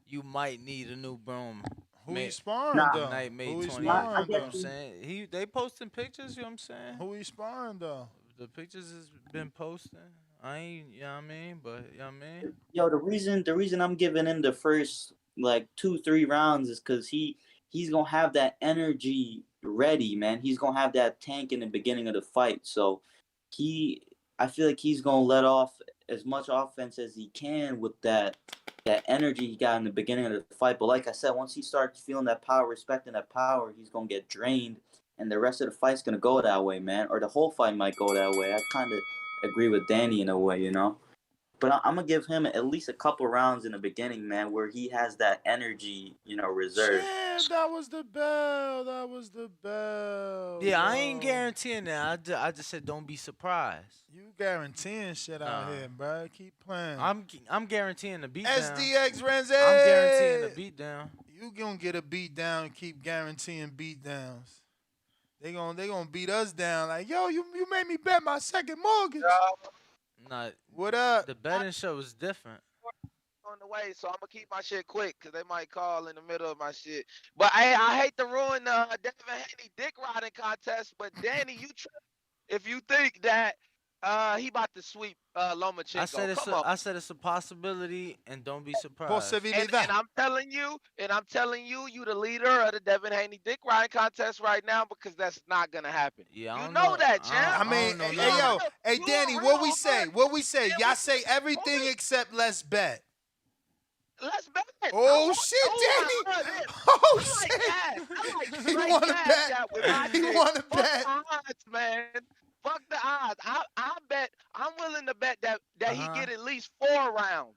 you might need a new broom. Who he May, sparring Nah, though? night May Who he 20th. sparring You know what though? I'm saying? They posting pictures. You know what I'm saying? Who he sparring though? The pictures has been posting. I ain't, you know what I mean? But, you know what I mean? Yo, the reason I'm giving him the first like 2-3 rounds is because he's gonna have that energy ready, man. He's gonna have that tank in the beginning of the fight. So I feel like he's gonna let off as much offense as he can with that energy he got in the beginning of the fight. But like I said, once he starts feeling that power, respecting that power, he's gonna get drained, and the rest of the fight's gonna go that way, man. Or the whole fight might go that way. I kind of agree with Danny in a way, you know. But I'm gonna give him at least a couple rounds in the beginning, man, where he has that energy, reserved. Shit, that was the bell. That was the bell. Yeah, I ain't yo. guaranteeing that. I just said don't be surprised. You guaranteeing shit out Nah. here, bro. Keep playing. I'm guaranteeing the beatdown. SDX Renzi. I'm guaranteeing the beatdown. You gonna get a beat down and keep guaranteeing beat downs. They gonna beat us down like, yo, you made me bet my second mortgage. Nah, What up? the betting show is different. On the way, so I'm gonna keep my shit quick because they might call in the middle of my shit. But I hate to ruin the Devin Haney dick riding contest. But Danny, you if you think that he about to sweep Lomachenko. I said it's a possibility, and don't be surprised. Posibilidad. And I'm telling you, you the leader of the Devin Haney dick riding contest right now because that's not gonna happen. Yeah, I you don't know that, champ. I mean, hey Danny, what we say? What we say? Y'all say everything except let's bet. Let's bet. Oh shit, Danny! Oh shit! He want to bet. He want to bet. Odds, man. Fuck the odds. I bet. I'm willing to bet that he get at least 4 rounds.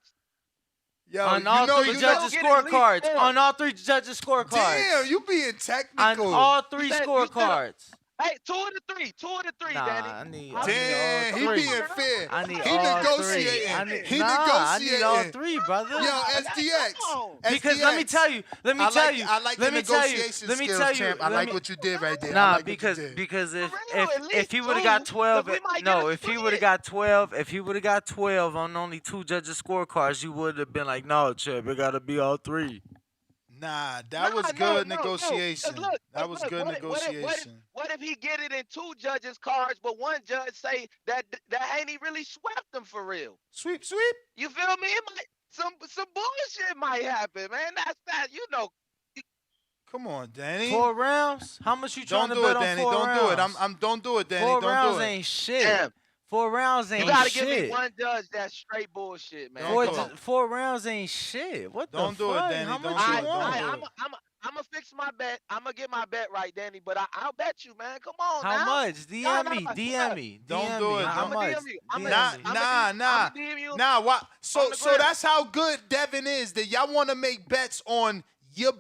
Yo, on all 3 judges' scorecards. On all 3 judges' scorecards. Damn, you being technical. On all 3 scorecards. Hey, 2 of the 3, nah, Danny. I need Damn, he being fair. I need he all negotiating. 3. He I negotiating. need all 3, brother. Yo, SDX. Because let me tell you. I like the negotiation skills, champ. I like what you did right there. Nah, because if he would have got 12, if he would have got 12 on only 2 judges' scorecards, you would have been like, no, champ, it gotta be all 3. Nah, that was good negotiation. Look, That was good negotiation. What if he get it in 2 judges' cards, but one judge say that Haney really swept him for real? Sweep. You feel me? It might some bullshit might happen, man. That's that. You know. Come on, Danny. 4 rounds? How much you trying to bet on 4 rounds? Don't do it. Don't do it, Danny. 4 don't rounds do it. ain't shit. Damn. 4 rounds ain't shit. You gotta give me one judge that's straight bullshit, man. 4 rounds ain't shit. What the fuck? Don't do it, Danny. How Don't much do you it. want? I'm gonna fix my bet. I'm gonna get my bet right, Danny. But I'll bet you, man. Come on How now. much? DM me. Don't do it. How much? Nah. Why? So that's how good Devin is. That y'all want to make bets on your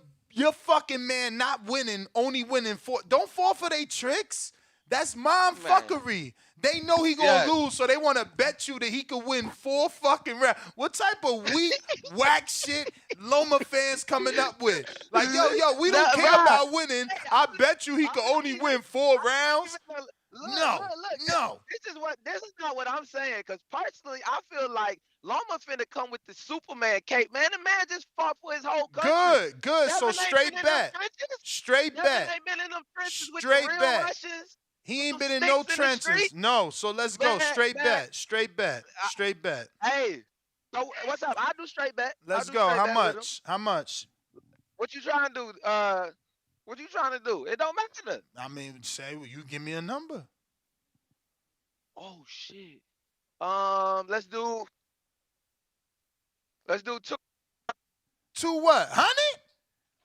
fucking man not winning, only winning 4. Don't fall for they tricks. That's mom fuckery. They know he gonna lose, so they want to bet you that he could win 4 fucking rounds. What type of weak, whack shit Loma fans coming up with? Like, yo, we don't care about winning. I bet you he could only win 4 rounds. No. This is not what I'm saying. Because personally, I feel like Loma finna come with the Superman cape. Man, the man just fought for his whole country. Good. So straight bet. Straight bet. Ain't been in them trenches with Straight the real bet. Russians. He ain't been in no trenches. No, so let's go. Straight bet. Straight bet. Hey, so what's up? I do straight bet. Let's go. How much? What you trying to do? What you trying to do? It don't matter. I mean, you give me a number. Oh shit. Let's do 2. 2 what? 100?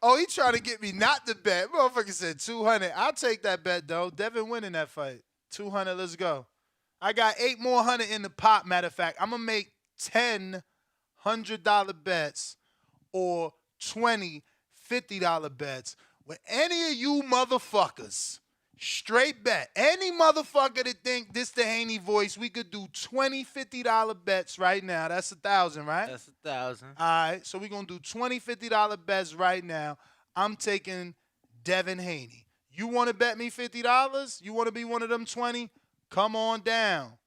Oh, he trying to get me not to bet. Motherfucker said 200. I'll take that bet, though. Devin winning that fight. 200, let's go. I got 8 more 100 in the pot, matter of fact. I'm going to make 10 $100 bets or 20 $50 bets with any of you motherfuckers. Straight bet. Any motherfucker that think this the Haney voice, we could do 20 $50 bets right now. That's 1,000, right? That's 1,000. All right, so we're going to do 20 $50 bets right now. I'm taking Devin Haney. You want to bet me $50? You want to be one of them 20? Come on down.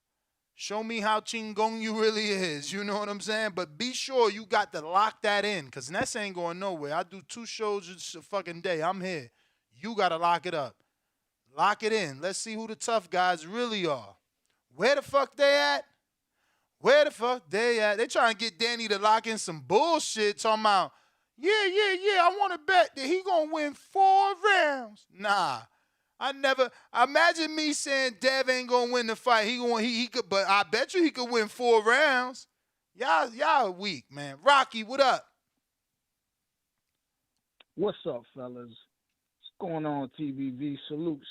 Show me how chingong you really is. You know what I'm saying? But be sure you got to lock that in because Ness ain't going nowhere. I do 2 shows a fucking day. I'm here. You got to lock it up. Lock it in. Let's see who the tough guys really are. Where the fuck they at? They trying to get Danny to lock in some bullshit talking about, yeah, I want to bet that he going to win 4 rounds. Nah. Imagine me saying Dev ain't going to win the fight. He could, but I bet you he could win 4 rounds. Y'all weak, man. Rocky, what up? What's up, fellas? Going on, TBV? Salute.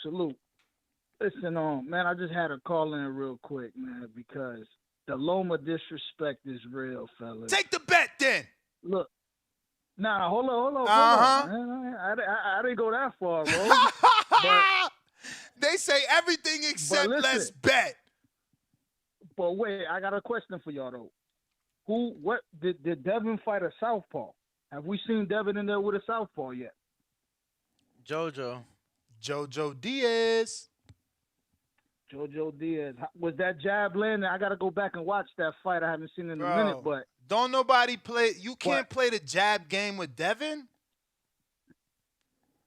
Listen, man, I just had to call in real quick, man, because the Loma disrespect is real, fellas. Take the bet, then. Look, hold on, man. I didn't go that far, bro. They say everything except let's bet. But wait, I got a question for y'all though. What did Devin fight a southpaw? Have we seen Devin in there with a southpaw yet? Jojo Diaz. Was that jab landing? I got to go back and watch that fight. I haven't seen it in a minute, but don't nobody play. You can't play the jab game with Devin.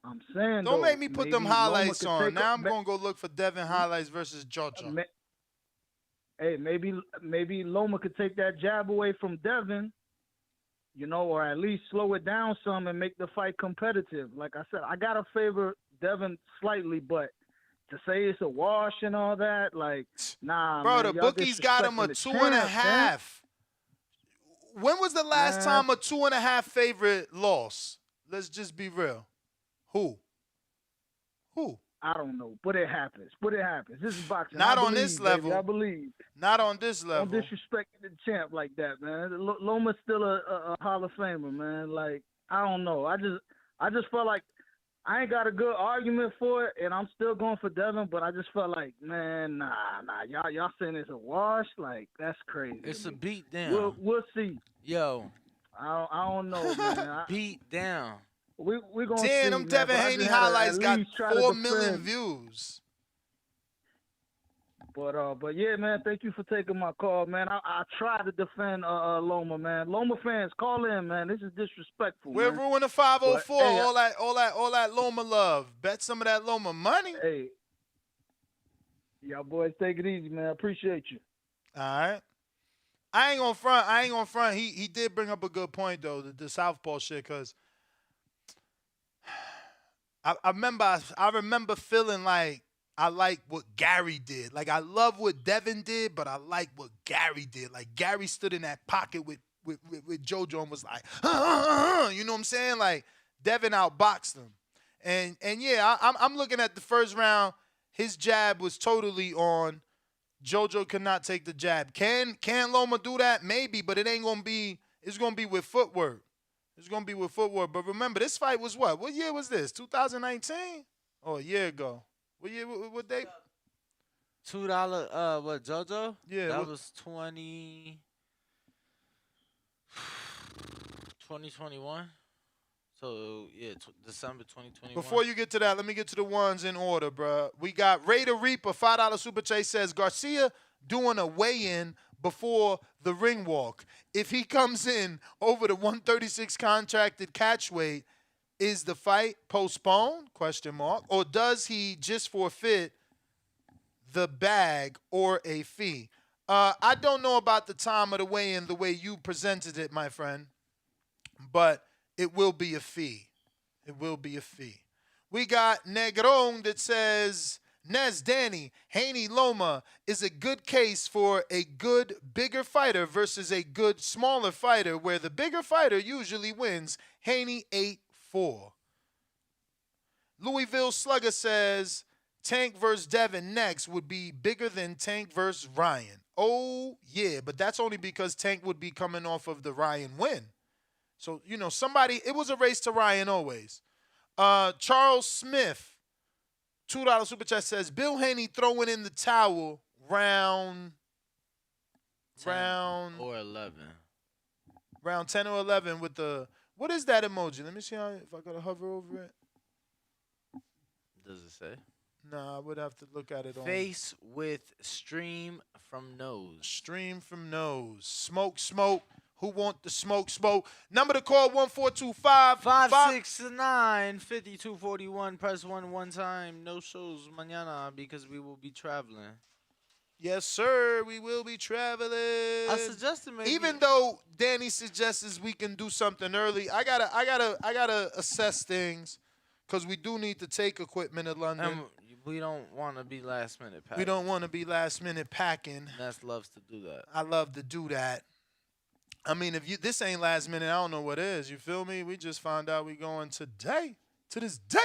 I'm saying don't make me put them highlights on. Now I'm gonna go look for Devin highlights versus Jojo. Hey, maybe Loma could take that jab away from Devin. You know, or at least slow it down some and make the fight competitive. Like I said, I gotta favor Devin slightly, but to say it's a wash and all that, like, nah, bro, man, the bookies got him a 2.5. When was the last time a 2.5 favorite loss? Let's just be real. Who? I don't know, but it happens. This is boxing. Not on this level. Baby, I believe. Not on this level. Don't disrespect the champ like that, man. Loma's still a Hall of Famer, man. Like, I don't know. I just felt like I ain't got a good argument for it, and I'm still going for Devin, but I just felt like, man, nah. Y'all saying it's a wash? Like, that's crazy. It's a beat down. We'll see. Yo. I don't know, man. Beat down. We're gonna see. Damn, them Devin Haney highlights got 4 million views. But yeah, man, thank you for taking my call, man. I try to defend Loma, man. Loma fans, call in, man. This is disrespectful, We're man. ruining the 504. But, hey, all that Loma love. Bet some of that Loma money. Hey, y'all boys, take it easy, man. I appreciate you. All right. I ain't gonna front. He did bring up a good point though, the Southpaw shit, because I remember feeling like I like what Gary did. Like I love what Devin did, but I like what Gary did. Like Gary stood in that pocket with JoJo and was like, you know what I'm saying? Like Devin outboxed him. And yeah, I'm looking at the first round. His jab was totally on. JoJo could not take the jab. Can Loma do that? Maybe, but it ain't gonna be. It's gonna be with footwork. It's gonna be with footwork. But remember, this fight was what? What year was this? 2019? Oh, a year ago. What year? What date? $2. What, JoJo? Yeah, that was 2021. So yeah, December 2021. Before you get to that, let me get to the ones in order, bro. We got Ray the Reaper, $5 super chase says Garcia doing a weigh-in before the ring walk. If he comes in over the 136 contracted catch weight, is the fight postponed? ? Or does he just forfeit the bag or a fee? I don't know about the time of the weigh-in the way you presented it, my friend, but it will be a fee. It will be a fee. We got Negron that says, Nez Danny, Haney Loma is a good case for a good bigger fighter versus a good smaller fighter where the bigger fighter usually wins. Haney 8-4. Louisville Slugger says, Tank versus Devin next would be bigger than Tank versus Ryan. Oh, yeah, but that's only because Tank would be coming off of the Ryan win. So, you know, it was a race to Ryan always. Charles Smith, $2 super chat says, Bill Haney throwing in the towel round 10 or 11. Round 10 or 11 with the, what is that emoji? Let me see if I gotta hover over it. Does it say? Nah, I would have to look at it on. Face with stream from nose. Stream from nose. Smoke. Who want the smoke? Number to call 1425 569 5241. Press 1 time. No shows mañana because we will be traveling. Yes, sir. We will be traveling. I suggested maybe. Even though Danny suggests we can do something early, I gotta assess things because we do need to take equipment to London. And we don't want to be last minute packing. We don't want to be last minute packing. Ness loves to do that. I love to do that. I mean, if this ain't last minute, I don't know what is. You feel me? We just found out we going today. To this day.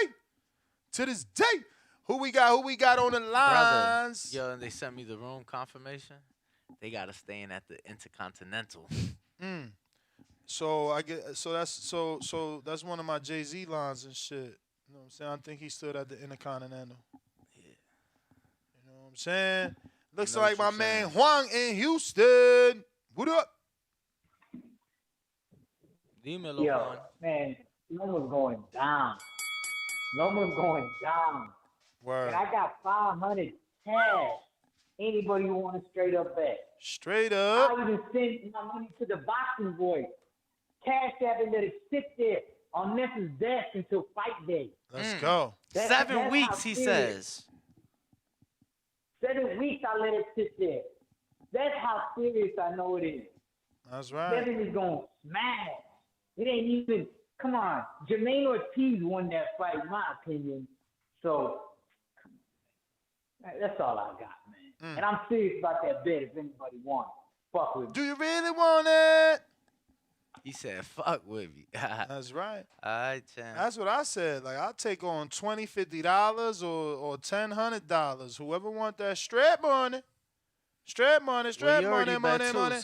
Who we got on the lines? Brother, yo, and they sent me the room confirmation. They got to stay in at the Intercontinental. So that's one of my Jay-Z lines and shit. You know what I'm saying? I think he stood at the Intercontinental. Yeah. You know what I'm saying? Looks like my man Juan in Houston. What up? Dímelo, Yo, Juan. man, Loma's going down. Word. And I got 500 cash. Anybody who want a straight up bet? Straight up. I even sent my money to the boxing boy. Cash app and let it sit there on Ness's desk until fight day. Let's go. 7 weeks, he says. 7 weeks I let it sit there. That's how serious I know it is. That's right. Devin is going to smash. It ain't even, come on. Jermaine Ortiz won that fight, in my opinion. So, that's all I got, man. And I'm serious about that bet if anybody wants. Fuck with me. Do you really want it? He said, fuck with me. That's right. All right, Chan. That's what I said. Like, I'll take on $20, $50 or $10, $100. Whoever want that strap money. Strap money. So only 800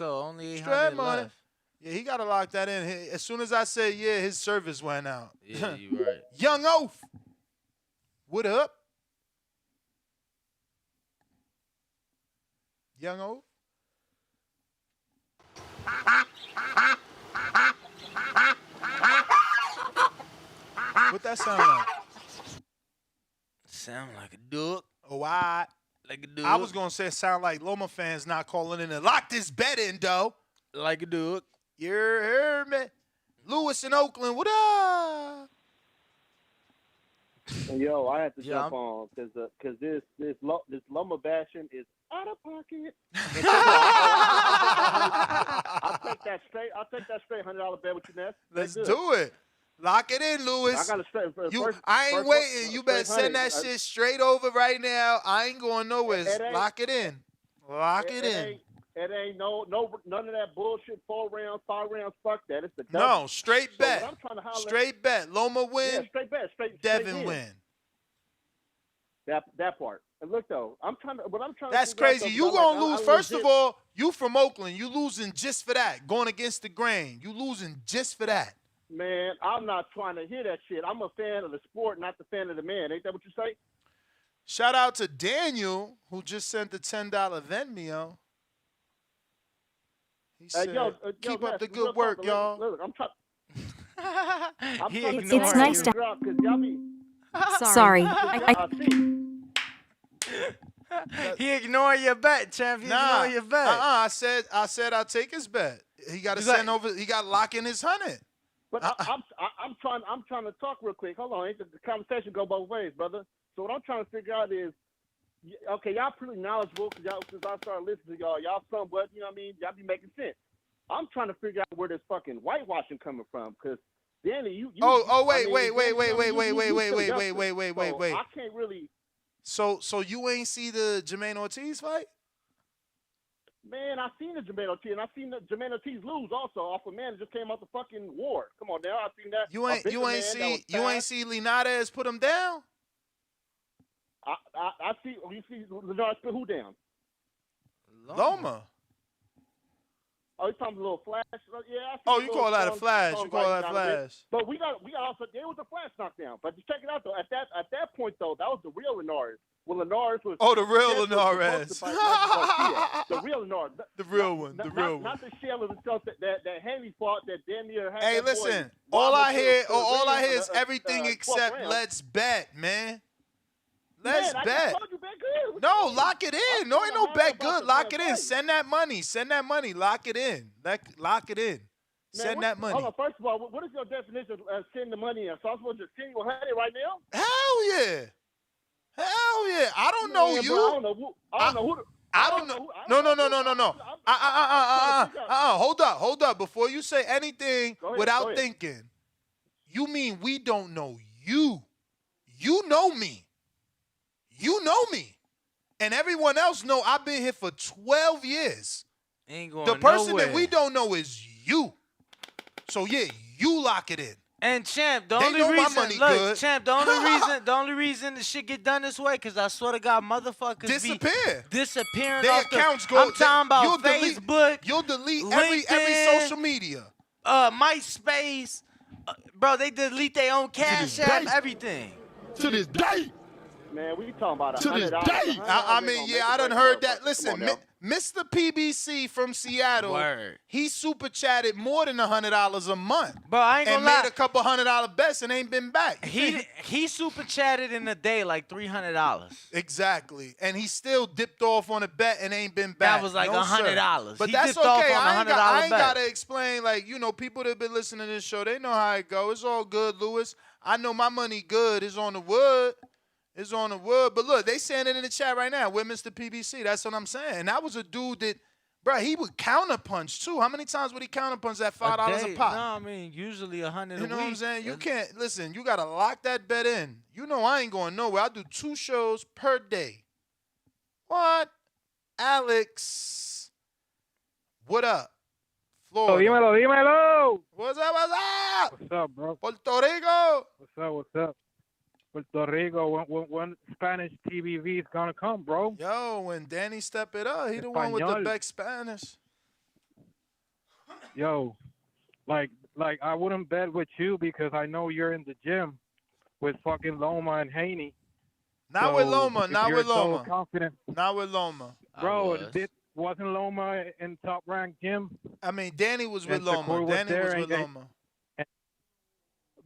strap money. left. Yeah, he got to lock that in. As soon as I said, yeah, his service went out. Yeah, you right. Young Oaf. What up? Young Oaf? What that sound like? Sound like a duck. Oh, I. Like a dude. I was gonna say it sound like Loma fans not calling in and lock this bet in, though. Like a dude. You heard me? Lewis in Oakland, what up? Yo, I have to jump on because this Loma bashing is out of pocket. I'll take that straight. $100 bet with you, Ness. Let's do it. Lock it in, Lewis. I got to straight. I ain't waiting. You better send that shit straight over right now. I ain't going nowhere. Lock it in. Lock it in. It ain't none of that bullshit. 4 rounds, 5 rounds. Fuck that. It's the devil. No, straight bet. So I'm trying to holler, straight bet. Loma win. Yeah, straight bet. Devin win. That part. And look though, I'm trying to. That's crazy. You gonna lose. First of all, you from Oakland. You losing just for that. Going against the grain. You losing just for that. Man, I'm not trying to hear that shit. I'm a fan of the sport, not the fan of the man. Ain't that what you say? Shout out to Daniel, who just sent the $10 Venmo. He said, keep up the good work, y'all. Look, I'm trying. It's nice to. Sorry. He ignored your bet, champ. He ignored your bet. I said I'll take his bet. He got to send over. He got to lock in his 100. But I'm trying to talk real quick. Hold on, the conversation go both ways, brother. So what I'm trying to figure out is, okay, y'all pretty knowledgeable because since I started listening to y'all somewhat, you know what I mean? Y'all be making sense. I'm trying to figure out where this fucking whitewashing coming from because Danny, you. Wait. I can't really. So you ain't see the Jermaine Ortiz fight? Man, I seen the Jermaine Ortiz, and I seen the Jermaine Ortiz lose also off a man that just came out the fucking war. Come on, now I seen that. You ain't see Linares put him down? I see. You see Linares put who down? Loma. Oh, you talking a little flash? Yeah. You call that a flash? You call that flash? But we got also there was a flash knockdown. But just check it out though. At that point though, that was the real Linares. Well, Linares was. Oh, the real Linares. The real Linares. The real one. The real one. Not the shell of himself that Haney fought that damn near had. Hey, listen. All I hear is everything except let's bet, man. Let's bet. No, lock it in. No, ain't no bet good. Lock it in. Send that money. Lock it in. Lock it in. Send that money. Hold on. First of all, what is your definition of send the money in? So I'm supposed to send you $100 right now? Hell yeah. I don't know you. I don't know. No. Hold up. Before you say anything without thinking, you mean we don't know you. You know me. And everyone else know I've been here for 12 years. Ain't going the person nowhere. that we don't know is you. So yeah, you lock it in. And champ, the They only know my reason, money look, good. champ, the only reason the shit get done this way, because I swear to God, motherfuckers disappear. be disappearing Their off accounts the, go. I'm talking about you'll Facebook. You'll delete LinkedIn, every social media. MySpace, bro. They delete their own cash app, everything. To this day. Man, we talking about $100. I mean, yeah, I done heard that. Listen, Mr. PBC from Seattle, he super chatted more than $100 a month. Bro, I ain't gonna lie. And made a couple $100 bets and ain't been back. He super chatted in a day like $300. Exactly. And he still dipped off on a bet and ain't been back. That was like $100. But he that's dipped okay. Off on I ain't bet. got to explain. Like, you know, people that have been listening to this show, they know how it go. It's all good, Lewis. I know my money good. It's on the wood. It's on the wood. But look, they saying it in the chat right now. We're Mr. PBC. That's what I'm saying. And that was a dude that, bro, he would counterpunch too. How many times would he counterpunch that $5 a pop? No, I mean, usually 100 You know what I'm saying? You can't, listen, you got to lock that bet in. You know I ain't going nowhere. I do 2 shows per day. What? Alex, what up? Florida. Dímelo. What's up? What's up, bro? Puerto Rico. What's up? Puerto Rico, when Spanish TVV is gonna come, bro? Yo, when Danny step it up, he the one with the best Spanish. Yo, like I wouldn't bet with you because I know you're in the gym with fucking Loma and Haney. Not with Loma. Not with Loma. Bro, wasn't Loma in top ranked gym? I mean, Danny was with Loma. Danny was with Loma.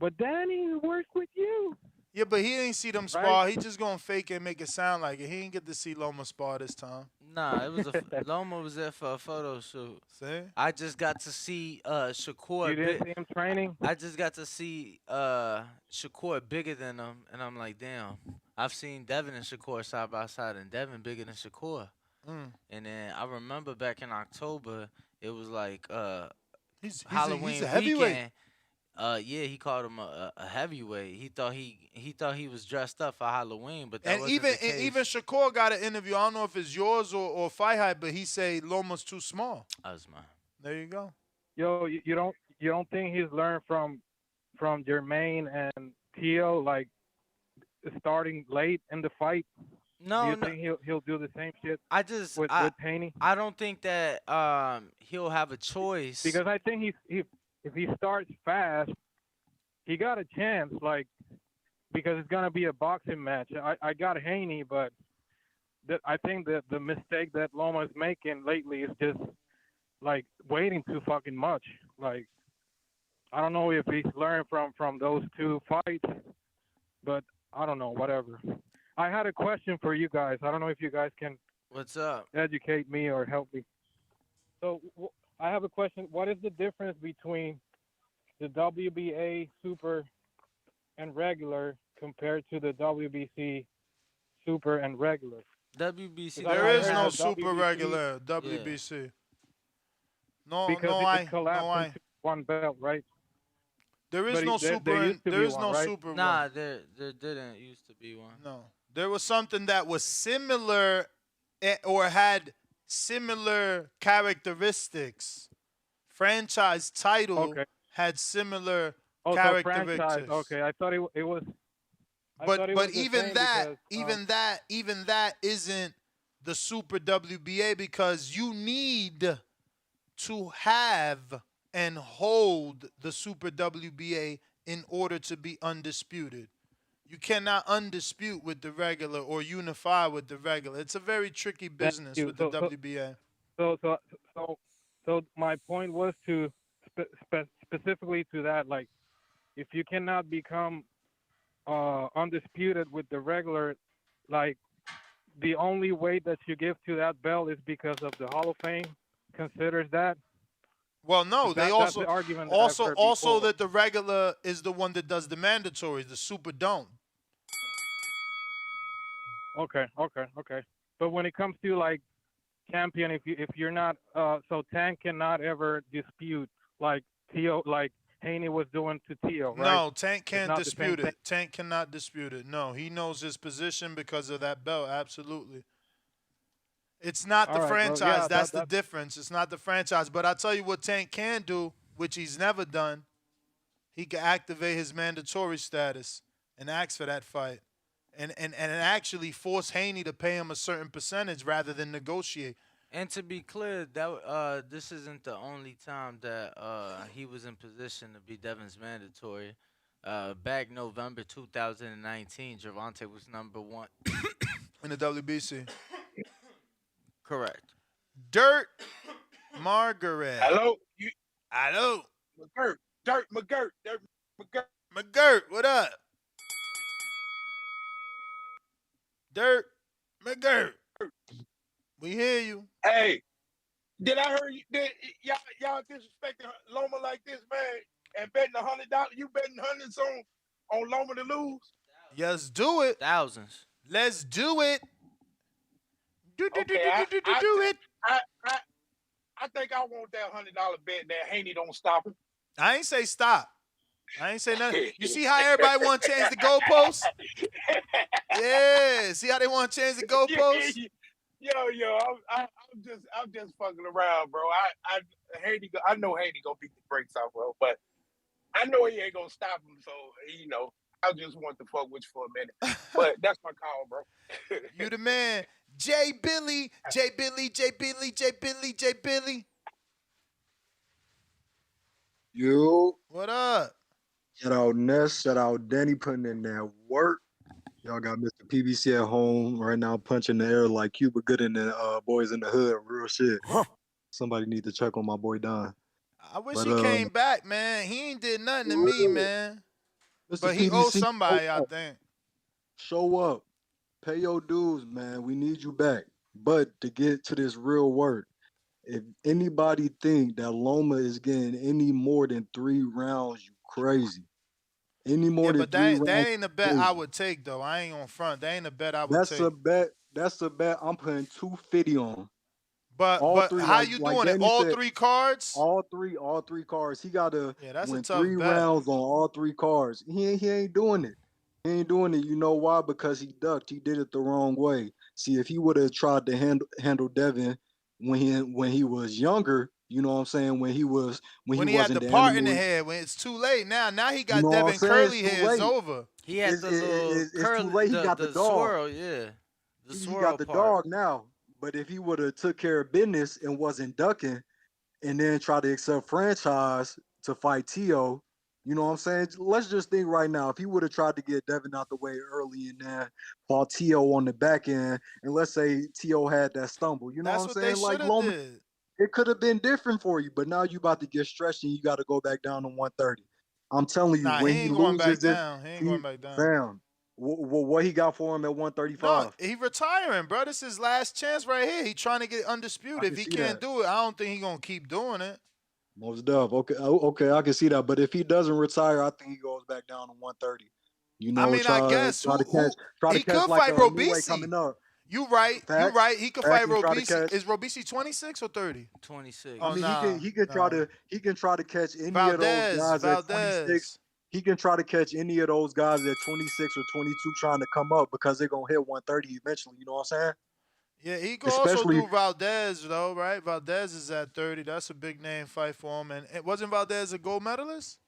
But Danny works with you. Yeah, but he ain't see them Right? spar. He just gonna fake it and make it sound like it. He ain't get to see Loma spar this time. Nah, it was Loma was there for a photo shoot. See? I just got to see Shakur You didn't see him training? I just got to see Shakur bigger than him, and I'm like, damn. I've seen Devin and Shakur side by side, and Devin bigger than Shakur. Mm. And then I remember back in October, it was like He's Halloween a heavyweight. weekend. Yeah, he called him a heavyweight. He thought he was dressed up for Halloween, but that And wasn't the case. even Shakur got an interview. I don't know if it's yours or Fight Hype, but he say Loma's too small. That's mine. There you go. Yo, you don't think he's learned from Jermaine and Tio, like starting late in the fight? No, do you no. think he'll do the same shit? with Haney? I don't think that he'll have a choice. Because I think if he starts fast, he got a chance. Like, because it's gonna be a boxing match. I got Haney, but I think that the mistake that Loma is making lately is just like waiting too fucking much. Like, I don't know if he's learned from those two fights, but I don't know. Whatever. I had a question for you guys. I don't know if you guys can What's up? educate me or help me. So I have a question. What is the difference between the WBA super and regular compared to the WBC super and regular? WBC. There is no super WBC regular WBC. No, because no, it collapsed into one belt, right? There is But no there super. used to There be is one, no right? super. Nah, one. there didn't used to be one. No, there was something that was similar, or had similar characteristics. Franchise title had similar Oh, so characteristics. franchise. Okay, I thought it was. I thought it But was the even same that, because, even that isn't the super WBA, because you need to have and hold the super WBA in order to be undisputed. You cannot undispute with the regular or unify with the regular. It's a very tricky business you. with the So- WBA. So my point was to specifically to that, like, if you cannot become undisputed with the regular, like, the only weight that you give to that belt is because of the Hall of Fame considers that. Well, no, they that's also the argument that I've heard before. that the regular is the one that does the mandatories. The super don't. Okay. But when it comes to like champion, if you're not, so Tank cannot ever dispute like Tio, like Haney was doing to Tio, right? No, Tank It's can't not the same dispute thing. it. Tank cannot dispute it. No, he knows his position because of that belt. Absolutely. It's not the All right, well, franchise. yeah, That's the that- difference. It's not the franchise. But I tell you what Tank can do, which he's never done. He can activate his mandatory status and ask for that fight. And actually force Haney to pay him a certain percentage rather than negotiate. And to be clear, that this isn't the only time that he was in position to be Devin's mandatory. Back November 2019, Gervonta was number 1 in the WBC. Correct. Dirt Margaret. Hello? Hello. McGirt, what up? Dirt McGirt. We hear you. Hey, did I hear you? Did y'all disrespecting Loma like this, man? And betting $100? You betting hundreds on Loma to lose? Yes, do it. Thousands. Let's do it. Do it. I think I want that $100 bet that Haney don't stop him. I ain't say stop. I ain't say nothing. You see how everybody want to change the goalposts? Yeah. See how they want to change the goalposts? Yo, I'm just fucking around, bro. I know Haney gonna beat the brakes off of him, but I know he ain't gonna stop him. So I just want to fuck with you for a minute. But that's my call, bro. You the man, J Billy. Yo. What up? Shout out Ness. Shout out Danny putting in that work. Y'all got Mr. PBC at home right now punching the air like Cuba Gooding and Boys in the Hood. Real shit. Somebody need to check on my boy Don. I wish he came back, man. He ain't did nothing to me, man. Mr. But he owes PBC, somebody, I think. show up. Pay your dues, man. We need you back. But to get to this real work, if anybody think that Loma is getting any more than 3 rounds, you crazy. Any more Yeah, than but three that rounds, ain't a you bet I crazy. would take though. I ain't on front. That ain't a bet I would That's a take. bet. That's a bet. I'm putting 250 on. All But three, how like you like doing it? Danny All said, 3 cards? all three cards. He got to Yeah, that's a win tough three bet. rounds on all 3 cards. He ain't doing it. He ain't doing it. You know why? Because he ducked. He did it the wrong way. See, if he would have tried to handle Devin when he was younger, you know what I'm saying? When he When he had wasn't the the part in the animal, head, when it's too late now. Now he you got know what I'm Devin saying? It's curly too hair. It's late. over. He had the little It's too curly, late. He the got the the dog. swirl, yeah, the He swirl got the part. dog now. But if he would have took care of business and wasn't ducking, and then try to accept franchise to fight Tio, you know what I'm saying? Let's just think right now. If he would have tried to get Devin out the way early and then fought Tio on the back end, and let's say Tio had that stumble, you know what That's I'm what they saying? Like should have Loma, did. it could have been different for you, but now you about to get stretched and you got to go back down to 130. I'm telling you, Nah, he when he ain't going back loses it, down. He ain't he going back down. fam. What he got for him at No, 135? he retiring, bro. This is his last chance right here. He trying to get I undisputed. can If he see can't that. do it, I don't think he gonna keep doing it. Most def. Okay, okay, I can see that. But if he doesn't retire, I think he goes back down to 130. You I know, mean, I try guess try to who he catch could like fight a new way Robisi. coming up. You right. You Facts, right. He could fight facts, and try to Robisi. catch. Is Robisi 26 or 30? 26. I Oh mean, nah, nah. he can try to catch any of those Valdez, guys at 26. Valdez. He can try to catch any of those guys at 26 or 22 trying to come up because they're gonna hit 130 eventually. You know what I'm saying? Yeah, he could also Especially do Valdez though, right? Valdez is at 30. That's a big name fight for him. And wasn't Valdez a gold medalist?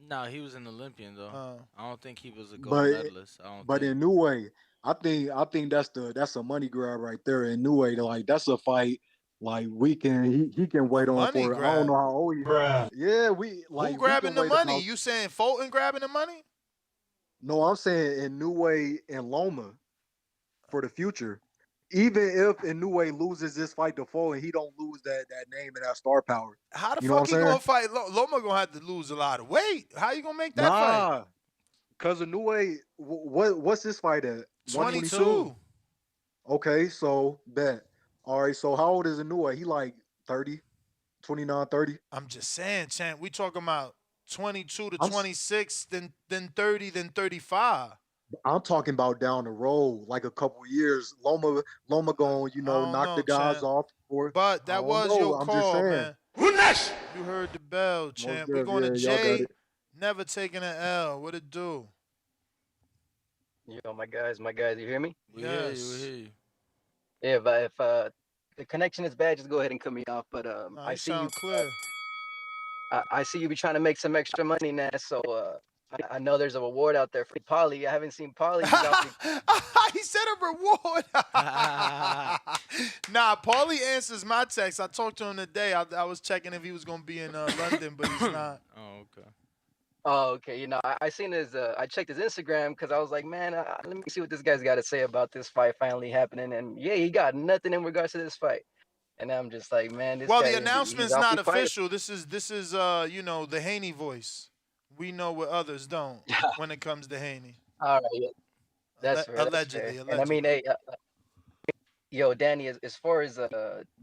No, he was an Olympian though. I don't think he was a gold but medalist. I don't but think. in New Way, I think that's a money grab right there in New Way. Like that's a fight like he can A wait on money for I don't know grab. how old he is. Yeah, Who we grabbing can the wait money? about You saying Fulton grabbing the money? no, I'm saying in New Way and Loma for the future. Even if Inoue loses this fight to Foe and he don't lose that name and that star power. How the You know what fuck I'm he saying? gonna fight? Loma gonna have to lose a lot of weight. How you gonna make that fight? Nah. Cause Inoue, what's this fight at? 122? 22. Okay, so bet. All right, so how old is Inoue? He like 30, 29, 30? I'm just saying, champ. We talking about 22 to I'm 26, then 30, then 35. I'm talking about down the road, like a couple years. Loma going, I don't knock the know, guys champ. off for But I that don't was know. your I'm just call, saying. man. Who next? You heard the bell, Most champ. We def, going to yeah, y'all got Jay. it. Never taking an L. What it do? Yo, my guys, you hear me? We hear you. We hear you. Yeah, but if the connection is bad, just go ahead and cut me off. But Nah, I you see you. sound clear. I see you be trying to make some extra money now. So I know there's a reward out there for Polly. I haven't seen Polly. He's out there. He said a reward. Nah, Paulie answers my text. I talked to him today. I was checking if he was gonna be in London, but he's not. Oh, okay. Oh, okay. You know, I seen his. I checked his Instagram because I was like, man, let me see what this guy's got to say about this fight finally happening. And yeah, he got nothing in regards to this fight. And I'm just like, man, this Well, guy the he's announcement's awfully not quiet. official. This is the Haney voice. We know what others don't when it comes to Haney. All right, yeah. That's fair. That's Allegedly, fair. And I mean, hey, yo, Danny, as far as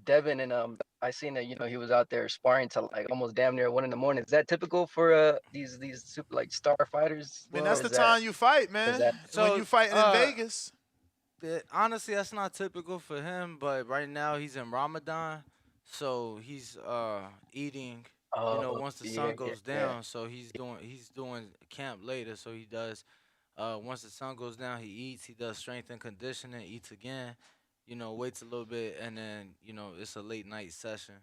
Devin and I seen that he was out there sparring till like almost damn near 1 a.m. Is that typical for these super like star fighters? I mean, that's the time you fight, man. When you fighting in Vegas. Honestly, that's not typical for him. But right now he's in Ramadan, so he's eating. Once the sun goes down, so he's doing camp later. So he does. Once the sun goes down, he eats. He does strength and conditioning. Eats again. Waits a little bit, and then it's a late night session.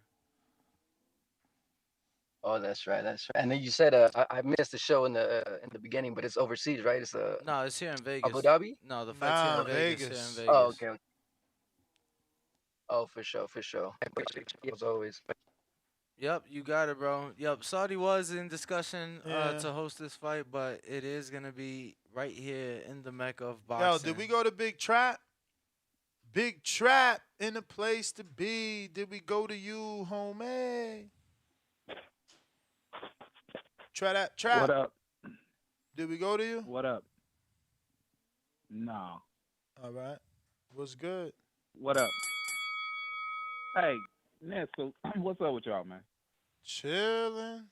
Oh, that's right. That's right. And then you said I missed the show in the beginning, but it's overseas, right? It's No, it's here in Vegas. Abu Dhabi. No, the fight's here in Vegas. Here in Vegas. Oh, okay. Oh, for sure, for sure. As always. Yep, you got it, bro. Yep, Saudi was in discussion Yeah. to host this fight, but it is gonna be right here in the Mecca of boxing. Yo, did we go to Big Trap? Big Trap in the place to be. Did we go to you, homie? Trap. What up? Did we go to you? What up? No. All right. What's good? What up? Hey, Ness, so what's up with y'all, man? Chilling.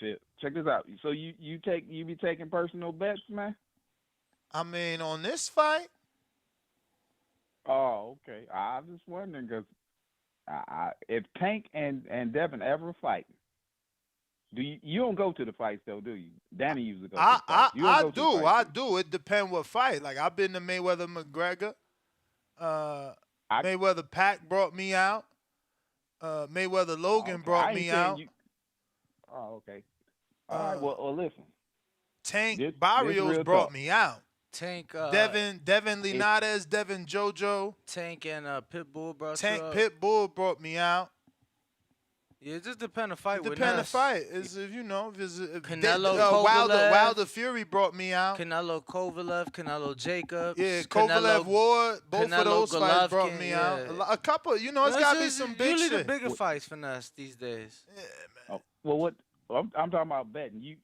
Shit. Check this out. So you be taking personal bets, man? I mean, on this fight. Oh, okay. I was just wondering because if Tank and Devin ever fight, you don't go to the fights though, do you? Danny usually goes. I do. It depends what fight. Like I've been to Mayweather McGregor. Mayweather Pac brought me out. Mayweather Logan brought me out. Oh, okay. All right. Well, listen. Tank Barrios brought me out. Tank. Devin Linares, Devin JoJo. Tank and Pitbull brought Tank you up. Pitbull brought me out. Yeah, it just depend on fight. Depend the fight. Is if you know if Canelo Wilder Fury brought me out. Canelo Kovalev, Canelo Jacobs. Yeah, Kovalev Ward. Both Canelo of those fights brought Golovkin, me out. yeah. A couple. You know, it's got to be some big usually shit. the bigger fights for us these days. Yeah, man. Well, what I'm talking about betting.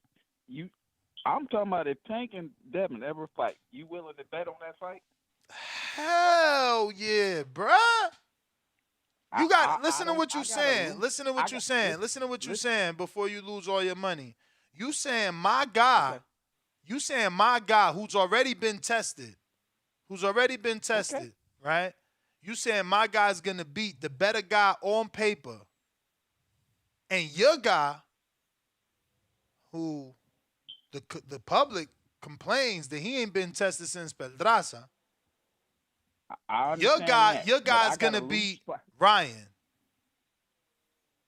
I'm talking about if Tank and Devin ever fight, you willing to bet on that fight? Hell yeah, bruh. You got listen to what you're saying. Listen to what you're saying. Listen to what you're saying before you lose all your money. You saying my guy. Okay. You saying my guy who's already been tested. Right? You saying my guy's gonna beat the better guy on paper. And your guy, who the public complains that he ain't been tested since Pedraza. Your guy's gonna beat Ryan.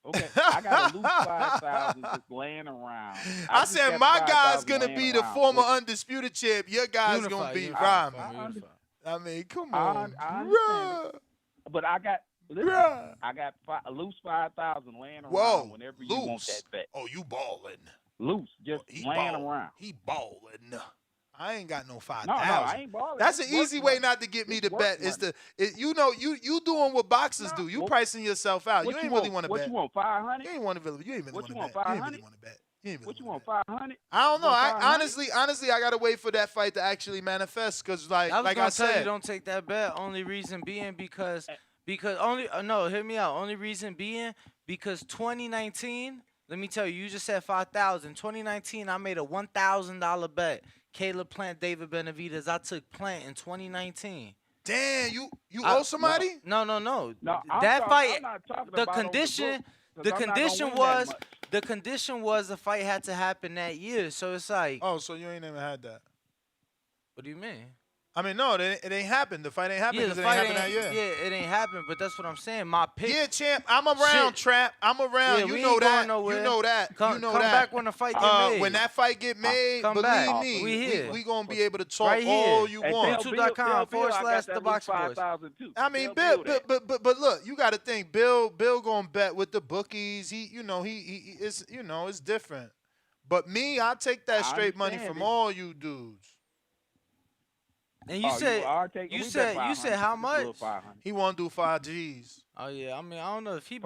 Okay, I got a loose 5,000 just laying around. I said my guy's gonna be the former undisputed champ. Your guy's gonna beat Ryan. I mean, come on, bruh. But I got a loose 5,000 laying around whenever you want that bet. Oh, you balling? Loose, just laying around. He balling. I ain't got no 5,000. No, I ain't balling. That's an easy way not to get me to bet. You doing what boxers do. You pricing yourself out. You ain't really want to bet. What you want, 500? You ain't want to really. You ain't really want to bet. 500? You ain't really want to bet. What you want, 500? I don't know. I honestly, I gotta wait for that fight to actually manifest. Cause like I said, you don't take that bet. Only reason being because only hear me out. Only reason being because 2019. Let me tell you, you just said 5,000. 2019, I made a $1,000 bet. Caleb Plant, David Benavidez. I took Plant in 2019. Damn, you owe somebody? No. That fight, the condition was the fight had to happen that year. So it's like, oh, so you ain't even had that? What do you mean? I mean, no, it ain't happened. The fight ain't happened because it ain't happened that year. Yeah, it ain't happened, but that's what I'm saying. My pick. Yeah, champ, I'm around, Trap. I'm around. Yeah, you know that. You know that. Come back when the fight get made. When that fight get made, believe me, we here. We gonna be able to talk all you want. YouTube.com/theboxing boys. I mean, Bill, but look, you got to think. Bill gonna bet with the bookies. He is, it's different. But me, I take that straight money from all you dudes. And you said how much? He want to do 5 G's. Oh yeah, I mean I don't know if he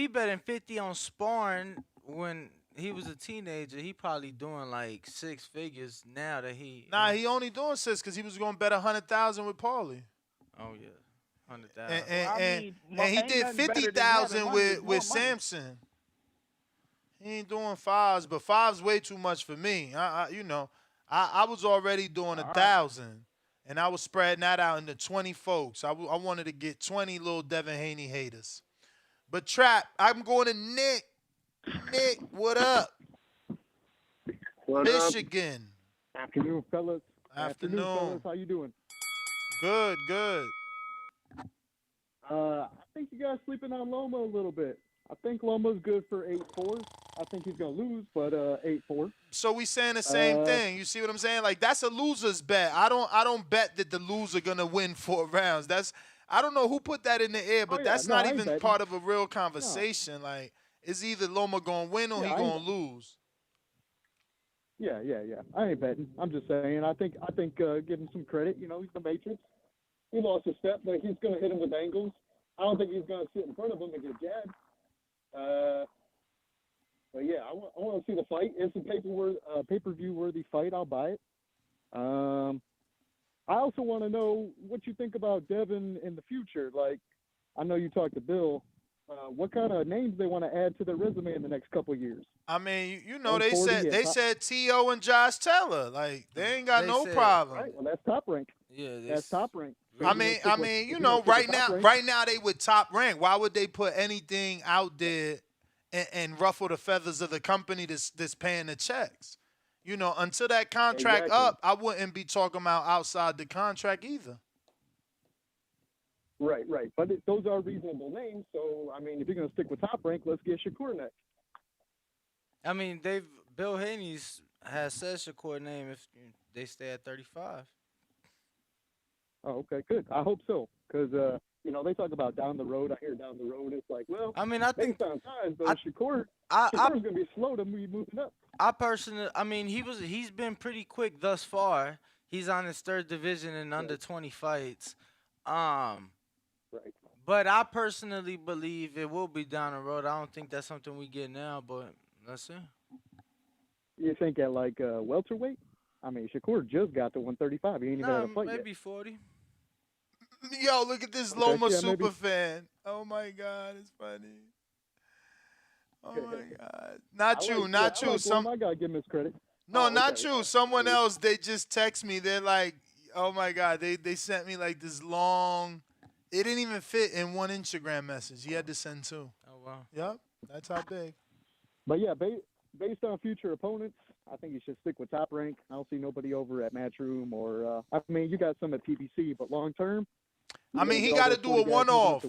betting 50 on sparring when he was a teenager. He probably doing like 6 figures now that he. Nah, he only doing 6 because he was gonna bet 100,000 with Paulie. Oh yeah, 100,000. And he did 50,000 with Samson. He ain't doing 5s, but 5's way too much for me. I was already doing 1,000, and I was spreading that out into 20 folks. I wanted to get 20 little Devin Haney haters. But Trap, I'm going to Nick. Nick, what up? Michigan. Afternoon, fellas. Afternoon. Fellas. How you doing? Good. I think you guys sleeping on Loma a little bit. I think Loma's good for 8-4. I think he's gonna lose, but 8-4. So we saying the same thing. You see what I'm saying? Like that's a loser's bet. I don't bet that the loser gonna win 4 rounds. I don't know who put that in the air, but that's not even part of a real conversation. No. Like it's either Loma gonna win or he gonna lose. Yeah. I ain't betting. I'm just saying. I think give him some credit. He's the Matrix. He lost a step, but he's gonna hit him with angles. I don't think he's gonna sit in front of him and get jabbed. But yeah, I want to see the fight. It's a pay-per-view worthy fight. I'll buy it. I also want to know what you think about Devin in the future. Like, I know you talked to Bill. What kind of names they want to add to their resume in the next couple of years? I mean, you know, 140 they at top. said T.O. and Josh Taylor. Like, they ain't got They no said- problem. Right. Well, that's top rank. Yeah, That's top rank. I mean, you know, right now they would top rank. Why would they put anything out there and ruffle the feathers of the company that's paying the checks? You know, until that contract Exactly. up, I wouldn't be talking about outside the contract either. Right. But those are reasonable names. So, I mean, if you're going to stick with top rank, let's get Shakur next. I mean, Bill Haney's has said Shakur name if they stay at 35. Oh, okay, good. I hope so. Because, you know, they talk about down the road. I hear down the road. It's like, well, I mean, I think based on size, though, Shakur's going to be slow to be moving up. I mean, he's been pretty quick thus far. He's on his third division in under 20 fights. Right. But I personally believe it will be down the road. I don't think that's something we get now, but let's see. You think at, like, welterweight? I mean, Shakur just got to 135. He ain't even had a fight maybe yet. 40. Yo, look at this Okay, Loma yeah, super maybe. fan. Oh my God, it's funny. Oh my God. I like Loma. I got to give him his credit. No, Oh, not okay. you. Someone else, they just text me. They're like, oh my God, they sent me like this long, it didn't even fit in one Instagram message. He had to send two. Oh, wow. Yep, that's how big. But, yeah, based on future opponents, I think you should stick with top rank. I don't see nobody over at Matchroom or, I mean, you got some at PBC, but long term. I mean, he got to do a one-off.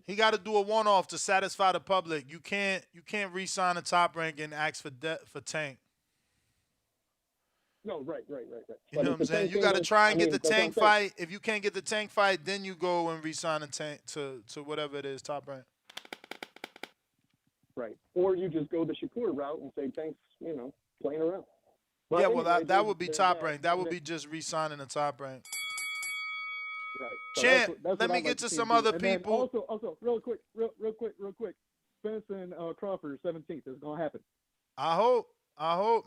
He got to do a one-off to satisfy the public. You can't re-sign a top rank and ask for Tank. No, right. You know what I'm saying? You got to try and get the Tank fight. If you can't get the Tank fight, then you go and re-sign a Tank to whatever it is, top rank. Right. Or you just go the Shakur route and say, thanks, you know, playing around. But Yeah, well, anyway, that would be there's top that. rank. That would be just re-signing a top rank. Right. So Champ, that's let what me I'd get like to see some him do. other And then people. Also, real quick. Spence and Crawford, 17th. It's going to happen. I hope,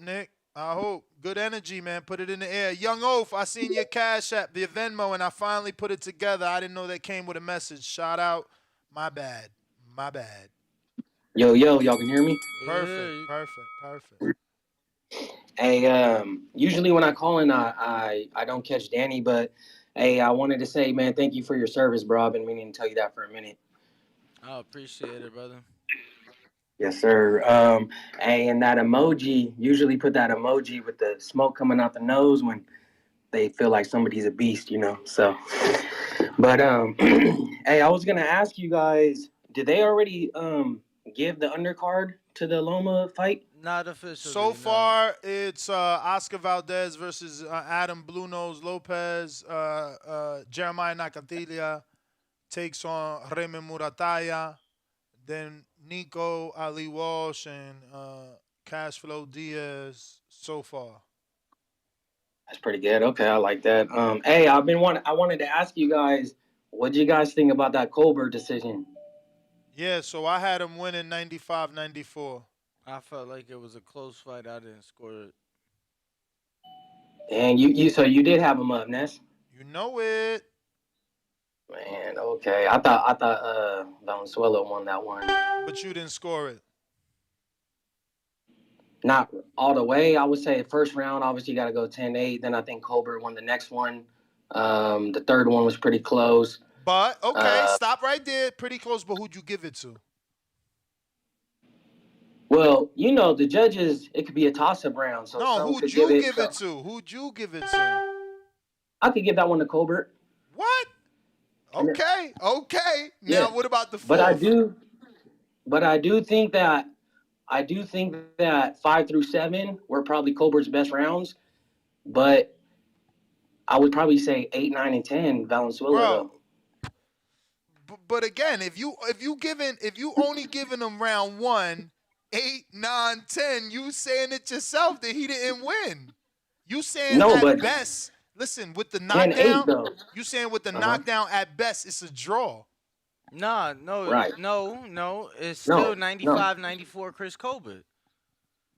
Nick. I hope. Good energy, man. Put it in the air. Young Oaf, I seen your Cash App, the Venmo, and I finally put it together. I didn't know that came with a message. Shout out. My bad. Yo, y'all can hear me? Perfect. Hey, usually when I call in, I don't catch Danny, but hey, I wanted to say, man, thank you for your service, bro. I've been meaning to tell you that for a minute. I appreciate it, brother. Yes, sir. Hey, and that emoji, usually put that emoji with the smoke coming out the nose when they feel like somebody's a beast, you know. So, but hey, I was gonna ask you guys, did they already give the undercard to the Loma fight? Not officially. So far, it's Oscar Valdez versus Adam Blue Nose Lopez. Jeremiah Nakatilia takes on Raymond Murataya. Then Nico Ali Walsh and Cashflow Diaz so far. That's pretty good. Okay, I like that. Hey, I wanted to ask you guys, what do you guys think about that Colbert decision? Yeah, so I had him winning 95-94. I felt like it was a close fight. I didn't score it. And so you did have him up, Ness? You know it. Man, okay. I thought Valenzuela won that one. But you didn't score it. Not all the way. I would say first round, obviously you got to go 10-8. Then I think Colbert won the next one. The third one was pretty close. But, okay, stop right there. Pretty close, but who'd you give it to? Well, you know, the judges, it could be a toss-up round. So no, who'd you give it to? Who'd you give it to? I could give that one to Colbert. What? Okay. Now, what about the fourth? But I do think that 5 through 7 were probably Colbert's best rounds. But I would probably say 8, 9, and 10 Valenzuela. Bro, but again, if you only giving him round 1, 8, 9, 10, you saying it yourself that he didn't win. You saying best. Listen, with the knockdown, you saying with the knockdown at best it's a draw. No. Right. No. It's still 95-94 Chris Colbert.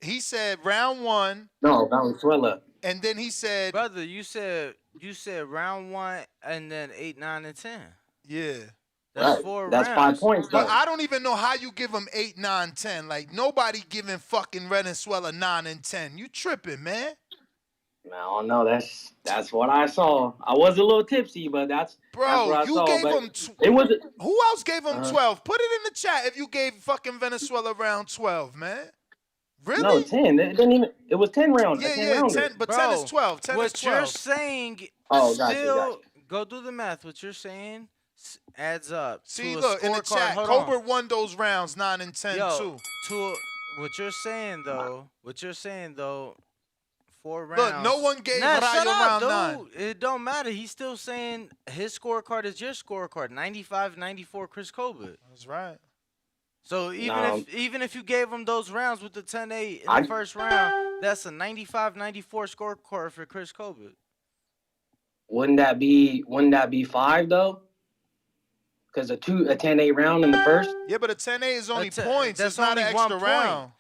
he said round 1. No, Valenzuela. And then he said, brother, you said round 1 and then 8, 9, and 10. Yeah. That's Right. 4 That's rounds. 5 points, But though. I don't even know how you give him 8, 9, 10. Like, nobody giving fucking Venezuela 9 and 10. You tripping, man. I don't know. That's what I saw. I was a little tipsy, but that's what I you saw. gave But him. it was. Who else gave him 12? Put it in the chat if you gave fucking Venezuela round 12, man. Really? No, 10. It didn't even. It was 10 round. Yeah, a 10 rounder. 10. But 10 is 12. 10 is 12. What you're saying Oh, still go do the math. What you're saying adds up. See, to a look in the scorecard. chat. Hold Colbert on. won those rounds 9 and 10 Yo, too. what you're saying though. 4 rounds. Look, no one gave Nah, Rayo shut up, round dude. 9. It don't matter. He's still saying his scorecard is your scorecard. 95-94 Chris Colbert. That's right. So even if you gave him those rounds with the 10-8 in the first round, that's a 95-94 scorecard for Chris Colbert. Wouldn't that be 5 though? Because a 10-8 round in the first. Yeah, but a 10-8 is only points. That's it's not only an one extra point. round.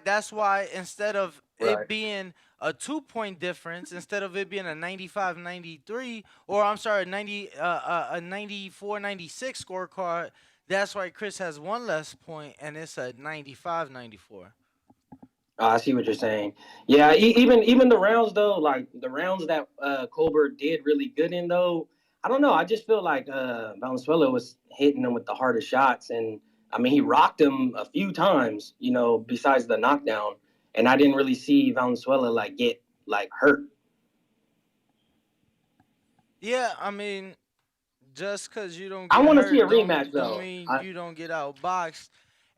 That's why instead of Right. it being a 2-point difference, instead of it being a 95-93 or I'm sorry, a 94-96 scorecard, that's why Chris has one less point and it's a 95-94. I see what you're saying. Yeah, even the rounds though, like the rounds that Colbert did really good in though. I don't know. I just feel like Valenzuela was hitting them with the hardest shots, and I mean he rocked him a few times, besides the knockdown, and I didn't really see Valenzuela get hurt. Yeah, I mean, just because you don't I get wanna hurt see a don't- rematch, don't though. mean you don't get outboxed.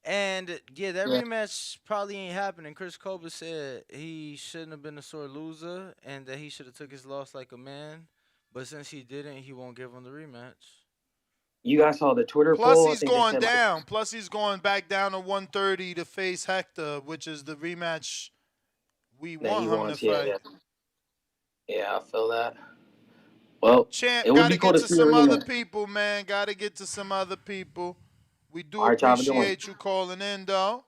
And yeah, that rematch probably ain't happening. Chris Colbert said he shouldn't have been a sore loser and that he should have took his loss like a man. But since he didn't, he won't give him the rematch. You guys saw the Twitter Plus, poll. he's going down. Plus, he's going back down to 130 to face Hector, which is the rematch we want him to fight. Yeah, I feel that. Well, Champ, it would gotta be cool get to to see a some other rematch. people, man. Gotta get to some other people. We do All right, y'all, have a good one. appreciate you calling in, though.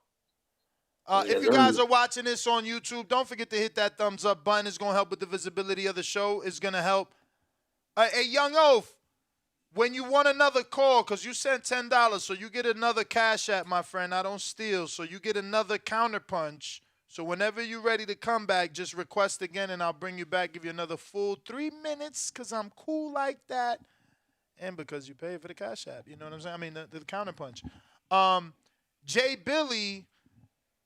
Yes, If you sir. guys are watching this on YouTube, don't forget to hit that thumbs up button. It's going to help with the visibility of the show. It's going to help. Hey, Young Oaf, when you want another call, because you sent $10, so you get another cash app, my friend. I don't steal, so you get another counterpunch. So whenever you're ready to come back, just request again, and I'll bring you back, give you another full 3 minutes, because I'm cool like that. And because you pay for the cash app. You know what I'm saying? I mean, the counterpunch. Jay Billy,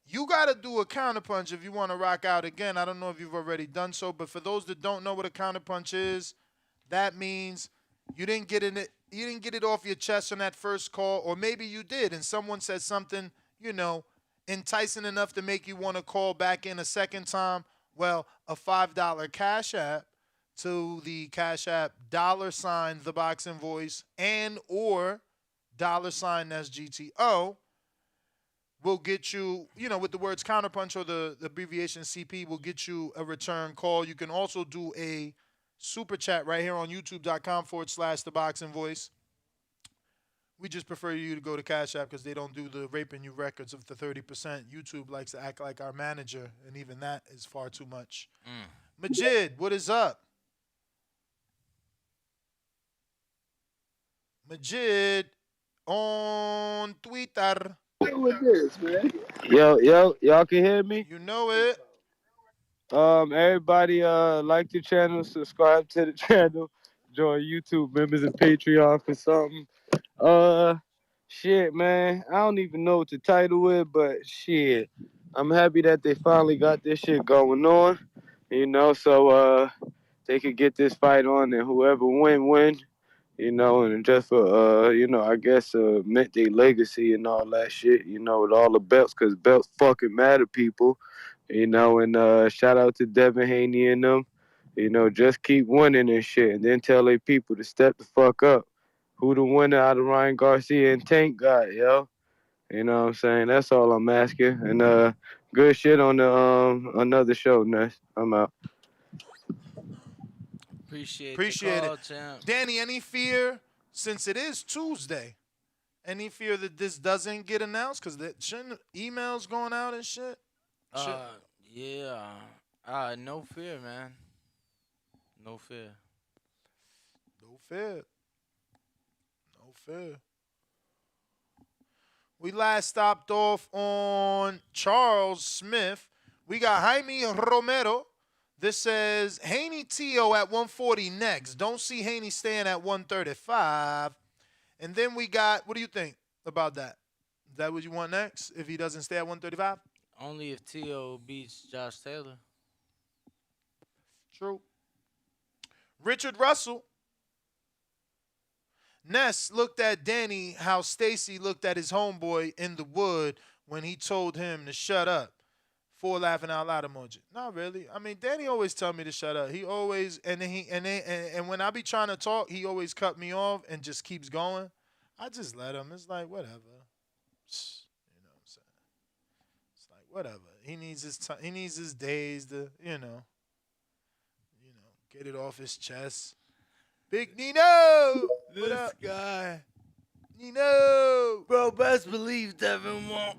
you got to do a counterpunch if you want to rock out again. I don't know if you've already done so, but for those that don't know what a counterpunch is, that means you didn't get it off your chest on that first call, or maybe you did, and someone said something, enticing enough to make you want to call back in a second time. Well, a $5 cash app to the cash app $ the boxing voice and or $SGTO will get you, with the words counterpunch or the abbreviation CP will get you a return call. You can also do a super chat right here on youtube.com/the boxing voice. We just prefer you to go to Cash App because they don't do the raping you records of the 30%. YouTube likes to act like our manager, and even that is far too much. Majid, what is up? Majid on Twitter. With this, man. Yo, y'all can hear me? You know it. Everybody like the channel, subscribe to the channel, join YouTube members and Patreon for something. Shit, man. I don't even know what the title is, but shit. I'm happy that they finally got this shit going on. So they could get this fight on, and whoever win. And just for, I guess, meant their legacy and all that shit, with all the belts, because belts fucking matter, people, and shout out to Devin Haney and them, just keep winning and shit, and then tell their people to step the fuck up. Who the winner out of Ryan Garcia and Tank got, yo? You know what I'm saying? That's all I'm asking. And good shit on the another show, Ness. I'm out. Appreciate the call, it. Champ. Danny, any fear, since it is Tuesday, any fear that this doesn't get announced? Because shouldn't emails going out and shit? Yeah. No fear, man. No fear. No fear. No fear. We last stopped off on Charles Smith. We got Jaime Romero. This says Haney Tio at 140 next. Don't see Haney staying at 135. And then we got, what do you think about that? Is that what you want next if he doesn't stay at 135? Only if T.O. beats Josh Taylor. True. Richard Russell. Ness looked at Danny how Stacy looked at his homeboy in the wood when he told him to shut up. 4 laughing out loud emoji. Not really. I mean, Danny always tell me to shut up. He always and when I be trying to talk, he always cut me off and just keeps going. I just let him. It's like whatever. You know what I'm saying? It's like whatever. He needs his time. He needs his days to get it off his chest. Big Nino! What up? Guy. Nino! Bro, best believe Devin won't.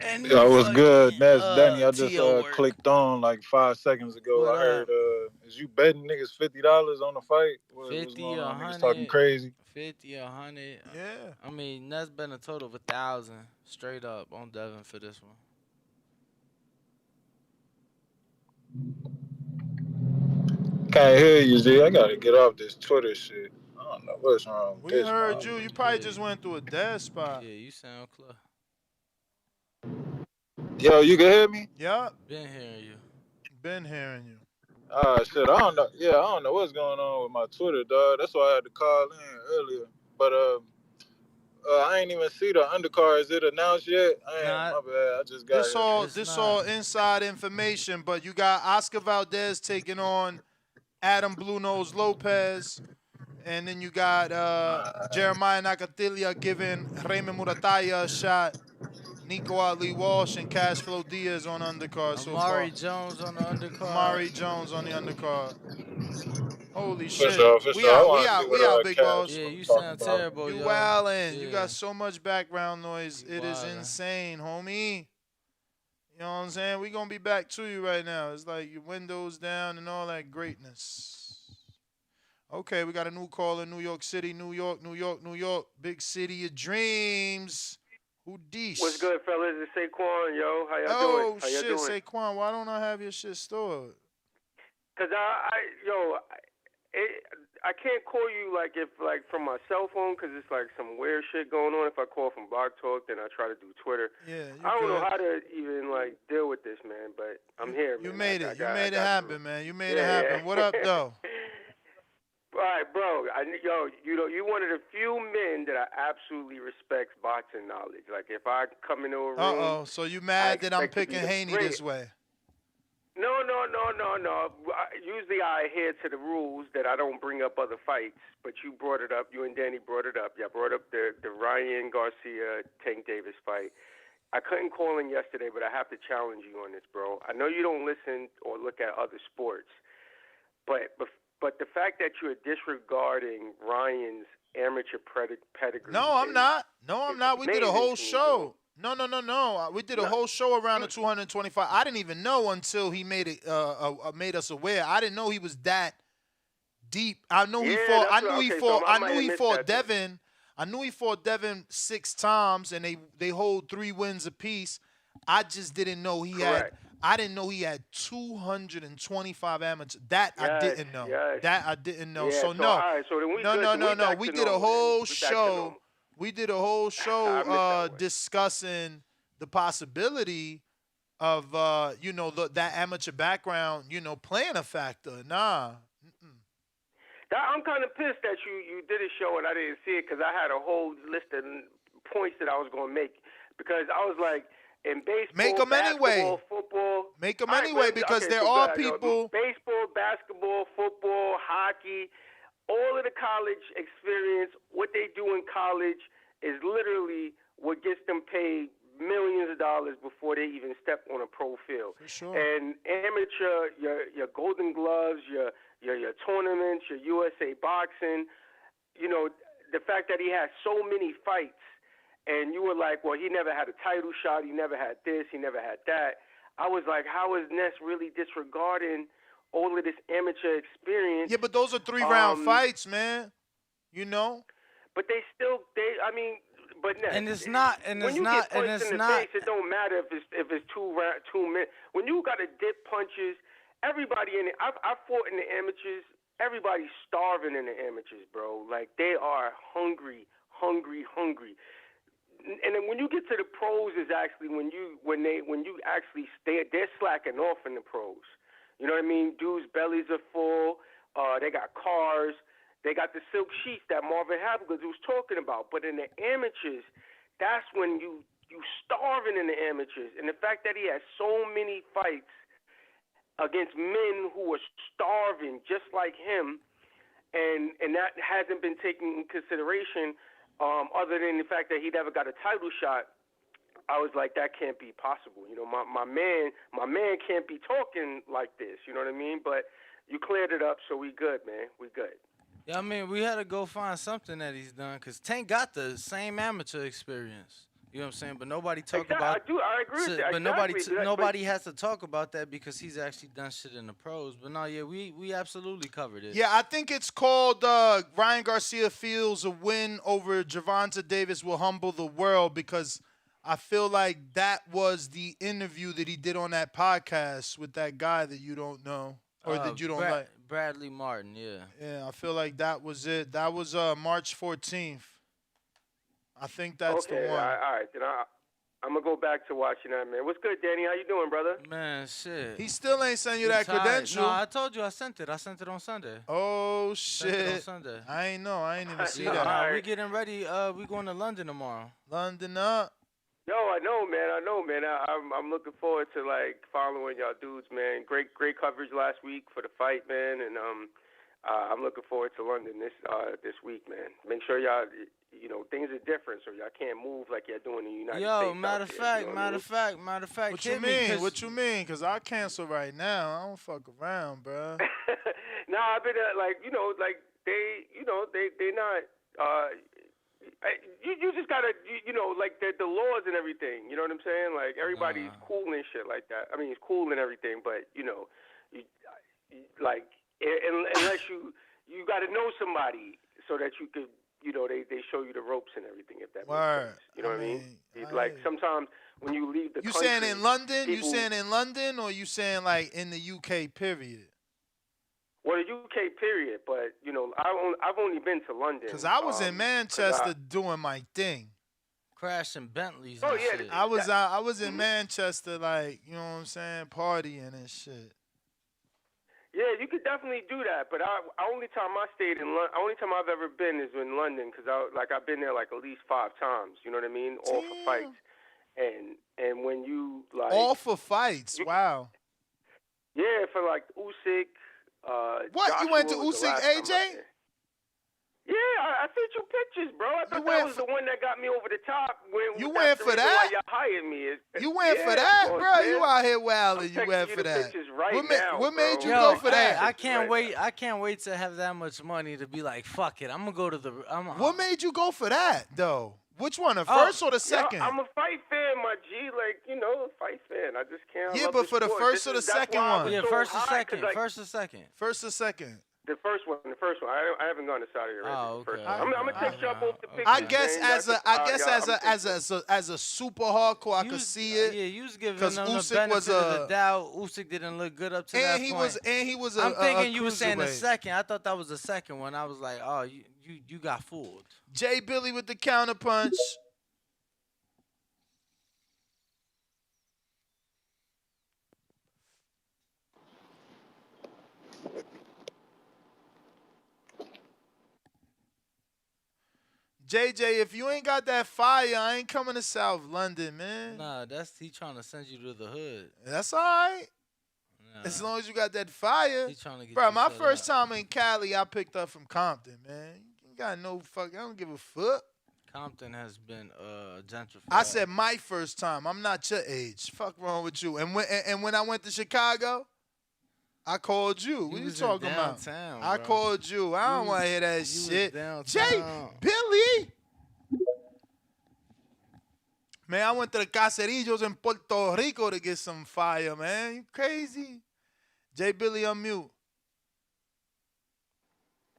And Yo, what's good? That's Danny. I just T.O. work. clicked on like 5 seconds ago. What I heard is you betting niggas $50 on the fight? What's 50 going or on? Niggas 100. talking crazy. 50 or 100. Yeah. I mean, that's been a total of 1,000 straight up on Devin for this one. Can't hear you, Z. I gotta get off this Twitter shit. I don't know what's wrong with We this, heard man. you. You probably just went through a dead spot. Yeah, you sound close. Yo, you can hear me? Yup. Been hearing you. Been hearing you. Shit, I don't know. Yeah, I don't know what's going on with my Twitter, dog. That's why I had to call in earlier. But I ain't even see the undercard. Is it announced yet? My bad. I just got here. This all inside information, but you got Oscar Valdez taking on Adam Blue Nose Lopez, and then you got Jeremiah Nakatilia giving Raymond Murataya a shot. Nico Ali Walsh and Cashflow Diaz on undercard so far. Amari Jones on the undercard. Amari Jones on the undercard. Holy For shit. sure. We out, What big Cash boss. Yeah, you talking sound about. terrible, You yo. wildin'. Yeah. You got so much background noise. It is wildin'. insane, homie. You know what I'm saying? We gonna be back to you right now. It's like your windows down and all that greatness. Okay, we got a new caller, New York City, New York, New York, New York. Big city of dreams. Who deesh? What's good, fellas? It's Saquon, yo. How y'all doing? Oh, How y'all shit, doing? Saquon, why don't I have your shit stored? Cause I can't call you like from my cell phone, cause it's like some weird shit going on. If I call from Blog Talk, then I try to do Twitter. Yeah, I don't know how to even like deal with this, man. But I'm here, man. You made it. You made it happen, man. You made it Yeah, happen. yeah. What up, though? All right, bro. You're one of the few men that I absolutely respects boxing knowledge. Like if I come into a room, So you mad that I'm expect to be picking the Haney greatest. this way? No. Usually I adhere to the rules that I don't bring up other fights, but you brought it up. You and Danny brought it up. Y'all brought up the Ryan Garcia Tank Davis fight. I couldn't call in yesterday, but I have to challenge you on this, bro. I know you don't listen or look at other sports, but the fact that you're disregarding Ryan's amateur pedigree. No, I'm not. We did a amazing whole to me, show. No. We did a whole show around the 225. I didn't even know until he made it made us aware. I didn't know he was that deep. I know he fought. I knew he fought Devin. I knew he fought Devin 6 times, and they hold 3 wins apiece. I just didn't know he had. I didn't know he had 225 amateur. That I didn't know. That I didn't know. Yeah, So no. all right, so then we good. No. We did a whole show. We did a whole I show missed that one. discussing the possibility of that amateur background, playing a factor. Nah. I'm kind of pissed that you did a show and I didn't see it, because I had a whole list of points that I was going to make, because I was like, in baseball, Make 'em anyway. football. Make them All right, anyway, because there are people. Baseball, basketball, football, hockey, all of the college experience, what they do in college is literally what gets them paid millions of dollars before they even step on a pro field. For sure. And amateur, your Golden Gloves, your tournaments, your USA boxing, the fact that he has so many fights, and you were like, well, he never had a title shot, he never had this, he never had that. I was like, how is Ness really disregarding all of this amateur experience? Yeah, but those are 3-round fights, man. You know. But I mean, but Ness, And it's not, and when it's you not, get and punched it's in the not. face, it don't matter if it's 2 minutes. When you got to dip punches, everybody in it. I fought in the amateurs. Everybody's starving in the amateurs, bro. Like they are hungry. And then when you get to the pros, is actually when you actually they're slacking off in the pros. You know what I mean? Dudes' bellies are full. They got cars. They got the silk sheets that Marvin Habigans was talking about. But in the amateurs, that's when you starving in the amateurs. And the fact that he has so many fights against men who are starving just like him, and that hasn't been taken in consideration, other than the fact that he never got a title shot. I was like, that can't be possible. You know, my man can't be talking like this. You know what I mean? But you cleared it up, so we good, man. We good. Yeah, I mean, we had to go find something that he's done because Tank got the same amateur experience. You know what I'm saying? But nobody talk about. I agree with that. But Exactly. nobody has to talk about that because he's actually done shit in the pros. But no, yeah, we absolutely covered it. Yeah, I think it's called Ryan Garcia feels a win over Gervonta Davis will humble the world, because I feel like that was the interview that he did on that podcast with that guy that you don't know or that you don't like. Bradley Martin, yeah. Yeah, I feel like that was it. That was March 14th. I think that's the one. All right. Then I'm gonna go back to watching that, man. What's good, Danny? How you doing, brother? Man, shit. He still ain't sent you that credential. No, I told you I sent it. I sent it on Sunday. Oh Sent it on shit! Sunday. I ain't know. I ain't even see Nah, that. we getting ready. We going to London tomorrow. London up. Yo, I know, man. I'm looking forward to like following y'all dudes, man. Great coverage last week for the fight, man, and I'm looking forward to London this week, man. Make sure y'all, things are different, so y'all can't move like y'all doing in the United States. Yo, matter of fact. What you mean? What you mean? Cause I cancel right now. I don't fuck around, bro. Nah, I've been they not. You just gotta, like the laws and everything. You know what I'm saying? Like everybody's cool and shit like that. I mean, it's cool and everything, but unless you got to know somebody so that you could, they show you the ropes and everything. If that makes sense. You know what I mean? Like sometimes when you leave the country, saying in London? People, you saying in London, or you saying like in the UK period? Well, the UK period, but I've only been to London. Cause I was in Manchester doing my thing. Crashing Bentleys. Oh, and yeah, shit. I was in Manchester, like, you know what I'm saying, partying and shit. Yeah, you could definitely do that, but only time I stayed in London, only time I've ever been is in London, because I've been there like at least 5 times. You know what I mean? All for fights, and when you like all for fights, wow. Yeah, for like Usyk. What? Joshua You went to was the Usyk, last time I AJ? was there. Yeah, I sent you pictures, bro. I thought that was the one that got me over the top. You that's went the for reason that? Why y'all hired me. You went for that, bro? You out here wilding. You went for that. What made you go for that? I can't wait. I can't wait to have that much money to be like, fuck it. I'm gonna go to the. What made you go for that though? Which one, the first or the second? I'm a fight fan, my G. Like, fight fan. I just can't. Yeah, but for the first or the second one? Yeah, first or second. First or second. First or second. The first one. I haven't gone to Saudi Arabia. Oh, okay. I'm gonna text y'all both the pictures. I guess as a super hardcore, I could see it. Yeah, you was giving because them the Usyk benefit was of the doubt. Usyk didn't look good up to that point. And he was. I'm thinking you were saying the cruiserweight. second. I thought that was the second one. I was like, oh, you got fooled. Jay Billy with the counterpunch. JJ, if you ain't got that fire, I ain't coming to South London, man. Nah, he trying to send you to the hood. That's all right. Nah. As long as you got that fire. He trying to get Bro, you my set first up. time in Cali, I picked up from Compton, man. You got no fuck. I don't give a fuck. Compton has been gentrified. I said my first time. I'm not your age. Fuck wrong with you. And when I went to Chicago, I called you. What you talking about? I called you. I don't want to hear that shit. Jay, Billy. Man, I went to the Cacerillos in Puerto Rico to get some fire, man. You crazy? J. Billy, unmute.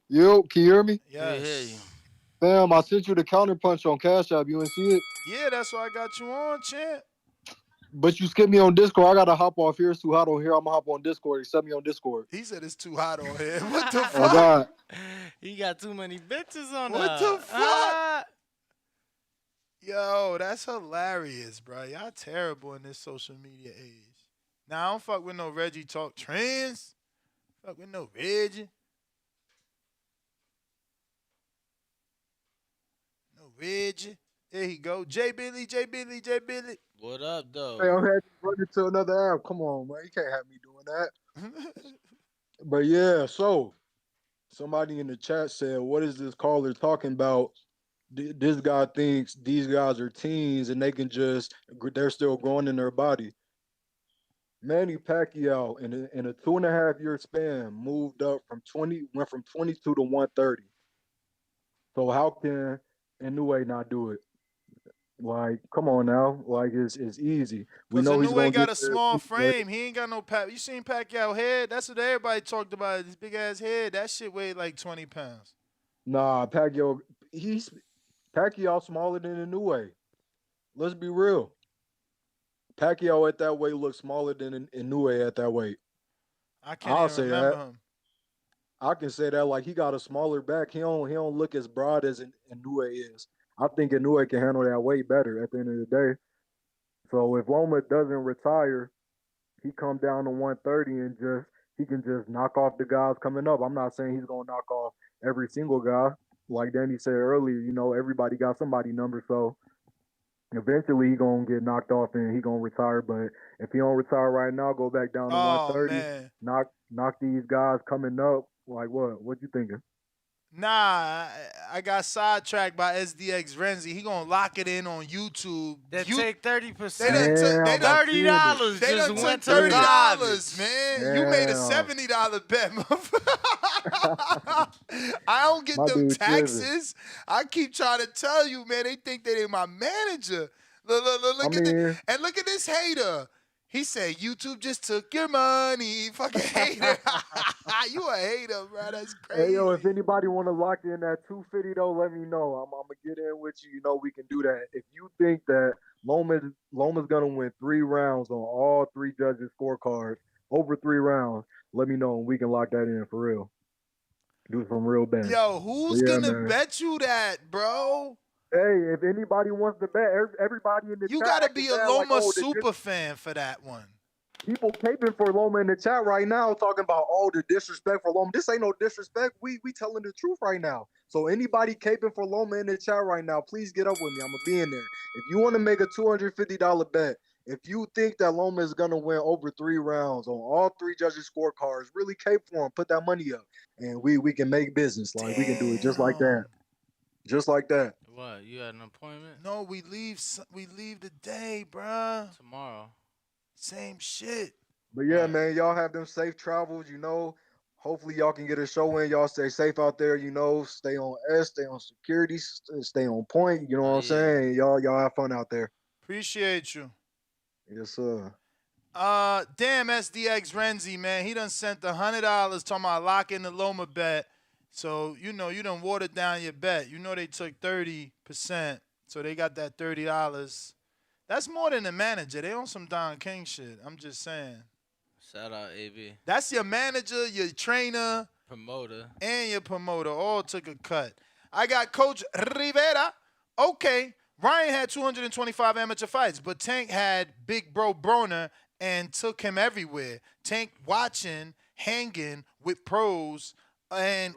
Yo, can you hear me? We hear you. Yes. Fam, I sent you the counterpunch on Cash App. You didn't see it? Yeah, that's why I got you on, champ. But you skipped me on Discord. I gotta hop off here. It's too hot on here. I'm gonna hop on Discord. Accept me on Discord. He said it's too hot on here. What the Oh fuck? God. He got too many bitches on What there. the fuck? Yo, that's hilarious, bro. Y'all terrible in this social media age. Now, I don't fuck with no Reggie Talk Trends. Fuck with no Reggie. No Reggie. There he go. J. Billy, J. Billy, J. Billy. What up, though? Hey, I'm had to run into another app. Come on, man. You can't have me doing that. But yeah, so somebody in the chat said, what is this caller talking about? This guy thinks these guys are teens and they're still growing in their body. Manny Pacquiao in a 2.5 year span went from 22 to 130. So how can Inoue not do it? Like, come on now. Like, it's easy. We Because know he's gonna Inoue got get a there. small frame. He ain't got no You seen Pacquiao head? That's what everybody talked about. His big ass head. That shit weighed like 20 pounds. Nah, Pacquiao smaller than Inoue. Let's be real. Pacquiao at that weight looks smaller than Inoue at that weight. I can't even remember him. I can say that, like, he got a smaller back. He don't look as broad as Inoue is. I think Inoue can handle that weight better at the end of the day. So if Loma doesn't retire, he come down to 130 and he can just knock off the guys coming up. I'm not saying he's gonna knock off every single guy. Like Danny said earlier, everybody got somebody number. So eventually he gonna get knocked off and he gonna retire. But if he don't retire right now, go back down to 130. Man. Knock these guys coming up. Like what you thinking? Nah, I got sidetracked by SDX Renzi. He gonna lock it in on YouTube. That take 30%. They done took $30 They just done went took to $30, man. Damn. You made a $70 bet, motherfucker. I don't get My them dude taxes. I keep trying to tell you, man. They think that they my manager. Look at this hater. He said YouTube just took your money. Fucking hater. You a hater, bro. That's crazy. Hey, yo, if anybody want to lock in that 250 though, let me know. I'm gonna get in with you. We can do that. If you think that Loma's gonna win 3 rounds on all 3 judges' scorecards over 3 rounds, let me know and we can lock that in for real. Do some real bets. Yo, who's gonna bet you that, bro? Hey, if anybody wants to bet, everybody in the You chat. gotta be a Loma the super fan for that one. People caping for Loma in the chat right now, talking about all the disrespect for Loma. This ain't no disrespect. We telling the truth right now. So anybody caping for Loma in the chat right now, please get up with me. I'm gonna be in there. If you want to make a $250 bet, if you think that Loma is gonna win over 3 rounds on all 3 judges' scorecards, really cape for him. Put that money up, and we can make business. Like, we can do it just like that. Just like that. What? You had an appointment? No, we leave today, bruh. Tomorrow. Same shit. But yeah, man, y'all have them safe travels, Hopefully y'all can get a show in. Y'all stay safe out there, Stay on stay on security, stay on point. You know what I'm saying? Y'all have fun out there. Appreciate you. Yes, sir. Damn SDX Renzi, man. He done sent $100 talking about locking the Loma bet. So, you done watered down your bet. They took 30%. So they got that $30. That's more than the manager. They on some Don King shit. I'm just saying. Shout out, AB. That's your manager, your trainer, promoter, and your promoter. All took a cut. I got Coach Rivera. Okay. Ryan had 225 amateur fights, but Tank had Big Bro Broner and took him everywhere. Tank watching, hanging with pros, and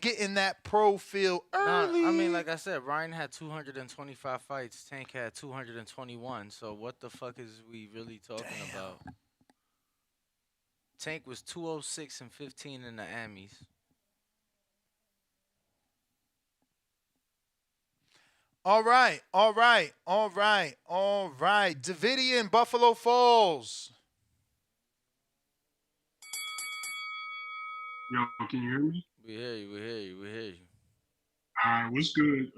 getting that pro feel early. I mean, like I said, Ryan had 225 fights. Tank had 221. So what the fuck is we really talking about? Tank was 206 and 15 in the Amis. All right. Davidian, Buffalo Falls. Yo, can you hear me? We hear you. All right, what's good,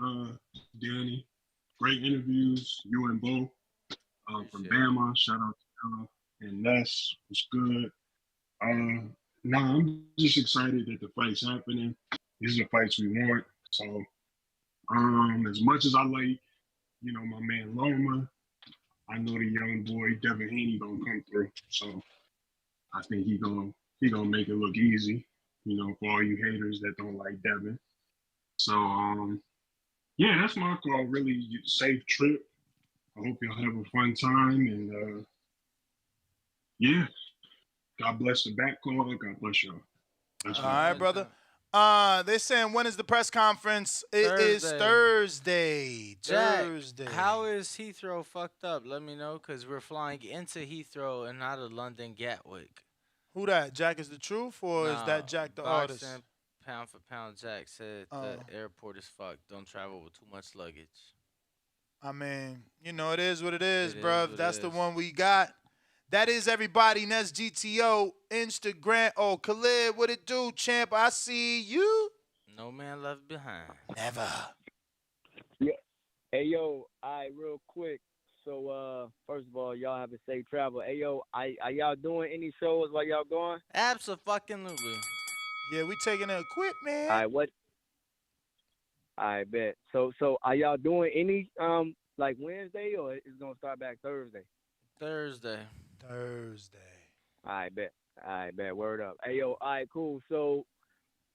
Danny? Great interviews, you and Bo. From Bama. Shout out to y'all. And Ness was good. Nah, I'm just excited that the fight's happening. These are the fights we want. So, as much as I like, my man Loma, I know the young boy Devin Haney gonna come through. So I think he gonna make it look easy, for all you haters that don't like Devin. So yeah, that's my call. Really safe trip. I hope y'all have a fun time, and yeah, God bless the back call. God bless y'all. That's All right, brother. They're saying when is the press conference? It is Thursday. Jack, Thursday. how is Heathrow fucked up? Let me know, because we're flying into Heathrow and out of London Gatwick. Who that? Jack is the truth, or is that Jack the artist? Boxing, pound for pound, Jack said the airport is fucked. Don't travel with too much luggage. I mean, it is what it is, bruv. That's the one we got. That is everybody. Nets GTO, Instagram. Oh, Khalid, what it do, champ? I see you. No man left behind. Never. Yeah. Hey, yo, real quick. So, first of all, y'all have a safe travel. Hey, yo, are y'all doing any shows while y'all going? Absolutely. Yeah, we taking the equipment. All right, what? I bet. So are y'all doing any like Wednesday, or it's gonna start back Thursday? Thursday. I bet. Word up. Hey, yo, all right, cool. So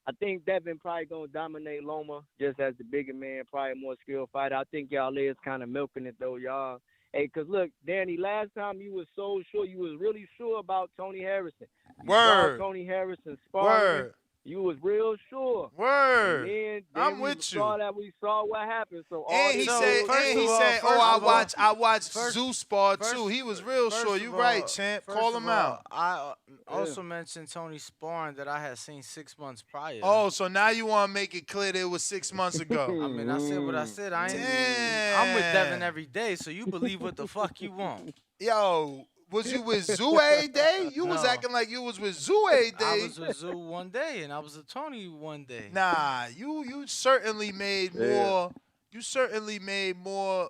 I think Devin probably gonna dominate Loma just as the bigger man, probably more skilled fighter. I think y'all is kind of milking it though, y'all. Hey, cause look, Danny, last time you was so sure, you was really sure about Tony Harrison. You Word. saw Tony Harrison sparring. Word. You was real sure. Word. And then I'm we with saw you. that we saw what happened. So And he said, I watched Zeus spar too. He was real sure. You right, champ. Call him out. I also mentioned Tony sparring that I had seen 6 months prior. Oh, so now you want to make it clear that it was 6 months ago. I mean, I said what I said. I'm with Devin every day, so you believe what the fuck you want. Yo, was you with Zoo every day? You was acting like you was with Zoo every day. I was with Zoo one day, and I was with Tony one day. Nah, you certainly made more. You certainly made more.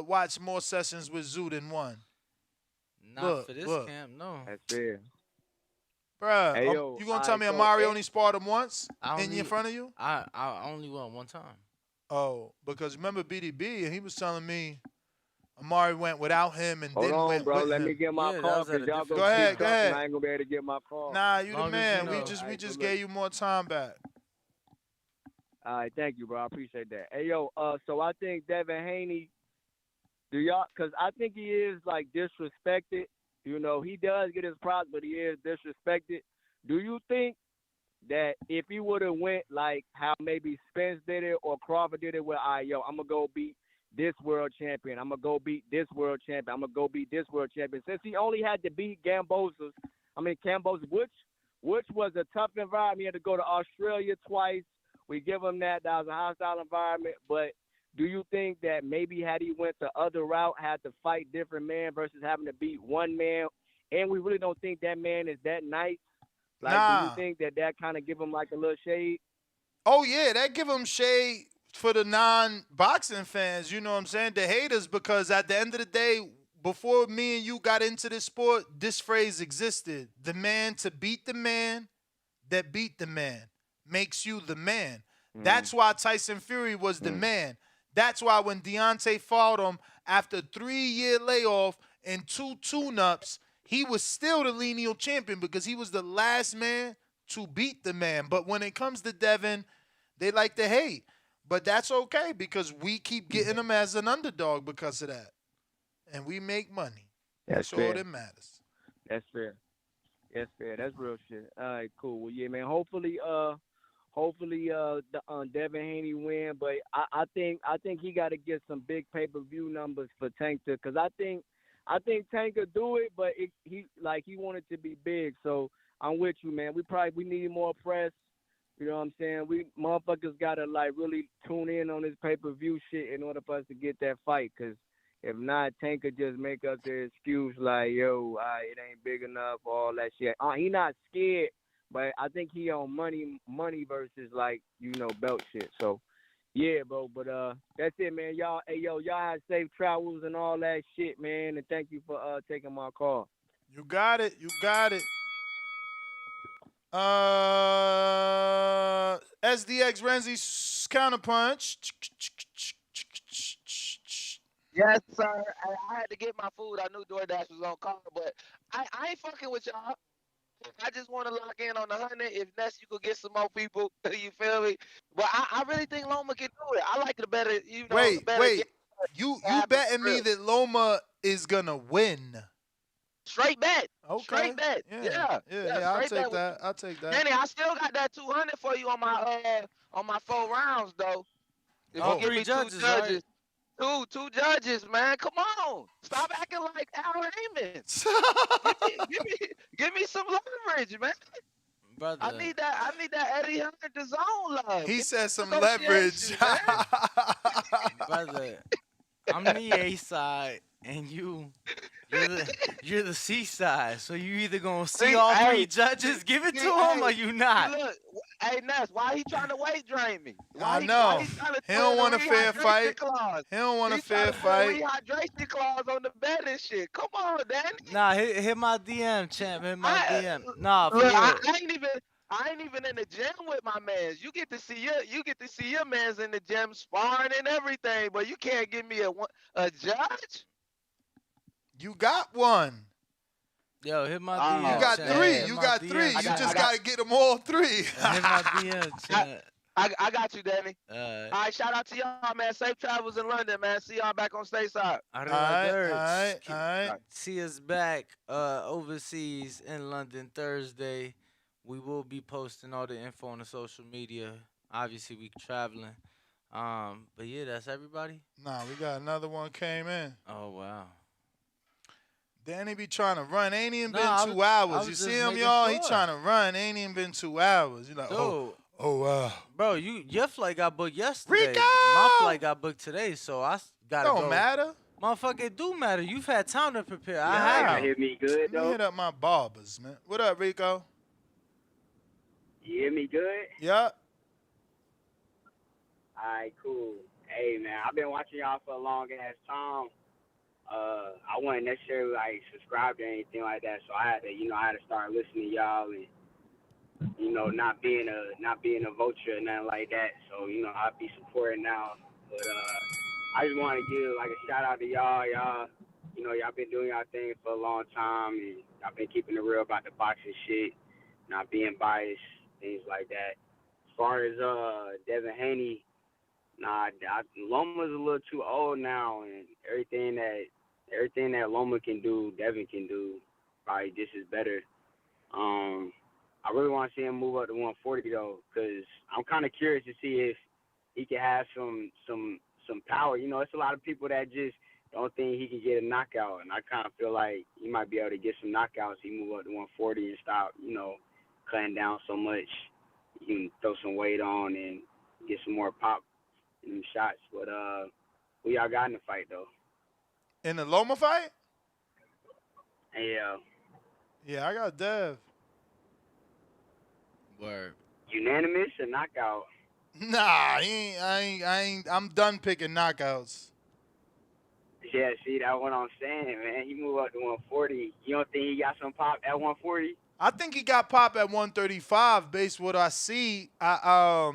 Watch more sessions with Zoo than one. Not for this camp, no. That's fair. Bruh, Hey, yo, you gonna tell me Amari only sparred him once in front of you? I only went one time. Oh, because remember BDB, and he was telling me Amari went without him and then went bro. with Let him. me get my call. Go ahead. I ain't gonna be able to get my call. Nah, you the man. We just gave you more time back. All right, thank you, bro. I appreciate that. Hey, yo, so I think Devin Haney, because I think he is like disrespected. He does get his props, but he is disrespected. Do you think that if he would have went like how maybe Spence did it or Crawford did it, where I'm gonna go beat this world champion, I'm gonna go beat this world champion, I'm gonna go beat this world champion, since he only had to beat Cambosos, which was a tough environment. He had to go to Australia twice. We give him that. That was a hostile environment. But do you think that maybe had he went the other route, had to fight different men versus having to beat one man, and we really don't think that man is that nice? Like, do you think that kind of give him like a little shade? Oh, yeah, that give him shade for the non-boxing fans, you know what I'm saying? The haters, because at the end of the day, before me and you got into this sport, this phrase existed. The man to beat the man that beat the man makes you the man. That's why Tyson Fury was the man. That's why when Deontay fought him after 3-year layoff and 2 tune-ups, he was still the lineal champion because he was the last man to beat the man. But when it comes to Devin, they like to hate. But that's okay because we keep getting him as an underdog because of that. And we make money. That's all that matters. That's fair. That's fair. That's real shit. All right, cool. Well, yeah, man. Hopefully, Devin Haney win. But I think he got to get some big pay-per-view numbers for Tank because I think Tank could do it, but he wanted to be big. So I'm with you, man. We need more press. You know what I'm saying? We motherfuckers gotta like really tune in on this pay-per-view shit in order for us to get that fight. Cause if not, Tank could just make up the excuse like, yo, it ain't big enough, all that shit. He not scared, but I think he on money versus like, belt shit. So Yeah, bro. But that's it, man. Y'all, hey, y'all have safe travels and all that shit, man. And thank you for taking my call. You got it. You got it. SDX Renzi's counterpunch. Yes, sir. I had to get my food. I knew DoorDash was on call, but I ain't fucking with y'all. I just want to lock in on the 100. If Ness, you could get some more people, you feel me? But I really think Loma can do it. I like the better, Wait, better wait. get You betting me that Loma is gonna win? straight bet. Okay. Straight bet. Yeah. I'll straight take bet with that. you. I'll take that. Danny, I still got that 200 for you on my 4 rounds though. If you give me two judges, judges. Two judges, man. Come on. Stop acting like Al Heyman. give me some leverage, man. Brother. I need that Eddie Hunter DAZN love. He Give said me some negotiations, leverage. man. Brother, I'm the A side and you're the C side. So you either gonna see all three judges give it to him or you not. Look, hey Ness, why he trying to weight drain me? I know. Why he trying to He throw don't the want a fair rehydration fight. clause? He don't want a He fair trying to put a fight. rehydration clause on the bet and shit. Come on, Danny. Nah, hit my DM, champ. Hit my DM. Nah, for Look, real. I ain't even in the gym with my mans. You get to see your mans in the gym sparring and everything, but you can't give me a judge. You got one. Yo, hit my DM. You got champ. three. Hit You my got DM, three. You champ. just got to get them all three. Hit my DM, champ. I got you, Danny. All right, shout out to y'all, man. Safe travels in London, man. See y'all back on stateside. All right. See us back overseas in London Thursday. We will be posting all the info on the social media. Obviously, we traveling. But yeah, that's everybody. Nah, we got another one came in. Oh wow. Danny be trying to run. Ain't even been Nah, 2 I hours. was You just see him, making y'all? sure. He trying to run. Ain't even been 2 hours. You like, Dude. oh wow. Bro, your flight got booked yesterday. Rico! My flight got booked today, so I gotta go. Don't matter. Motherfucker, it do matter. You've had time to prepare. I Yeah. haven't. Hear me good Let me though? hit up my barbers, man. What up, Rico? You hear me good? Yup. Alright, cool. Hey man, I've been watching y'all for a long ass time. I wasn't necessarily like subscribed or anything like that, so I had to start listening to y'all and not being a vulture or nothing like that. So, I'll be supporting now. But I just want to give like a shout out to y'all. Y'all been doing y'all thing for a long time, and y'all been keeping it real about the boxing shit, not being biased, things like that. As far as Devin Haney, Loma's a little too old now, and everything that Loma can do, Devin can do, probably just as better. I really want to see him move up to 140 though, because I'm kind of curious to see if he can have some power. It's a lot of people that just don't think he can get a knockout, and I kind of feel like he might be able to get some knockouts. He move up to 140 and stop, cutting down so much. You can throw some weight on and get some more pop in them shots. But who y'all got in the fight though? In the Loma fight? Yeah. Yeah, I got Dev. Word. Unanimous or knockout? Nah, I'm done picking knockouts. Yeah, see, that's what I'm saying, man. He moved up to 140. You don't think he got some pop at 140? I think he got pop at 135 based what I see. I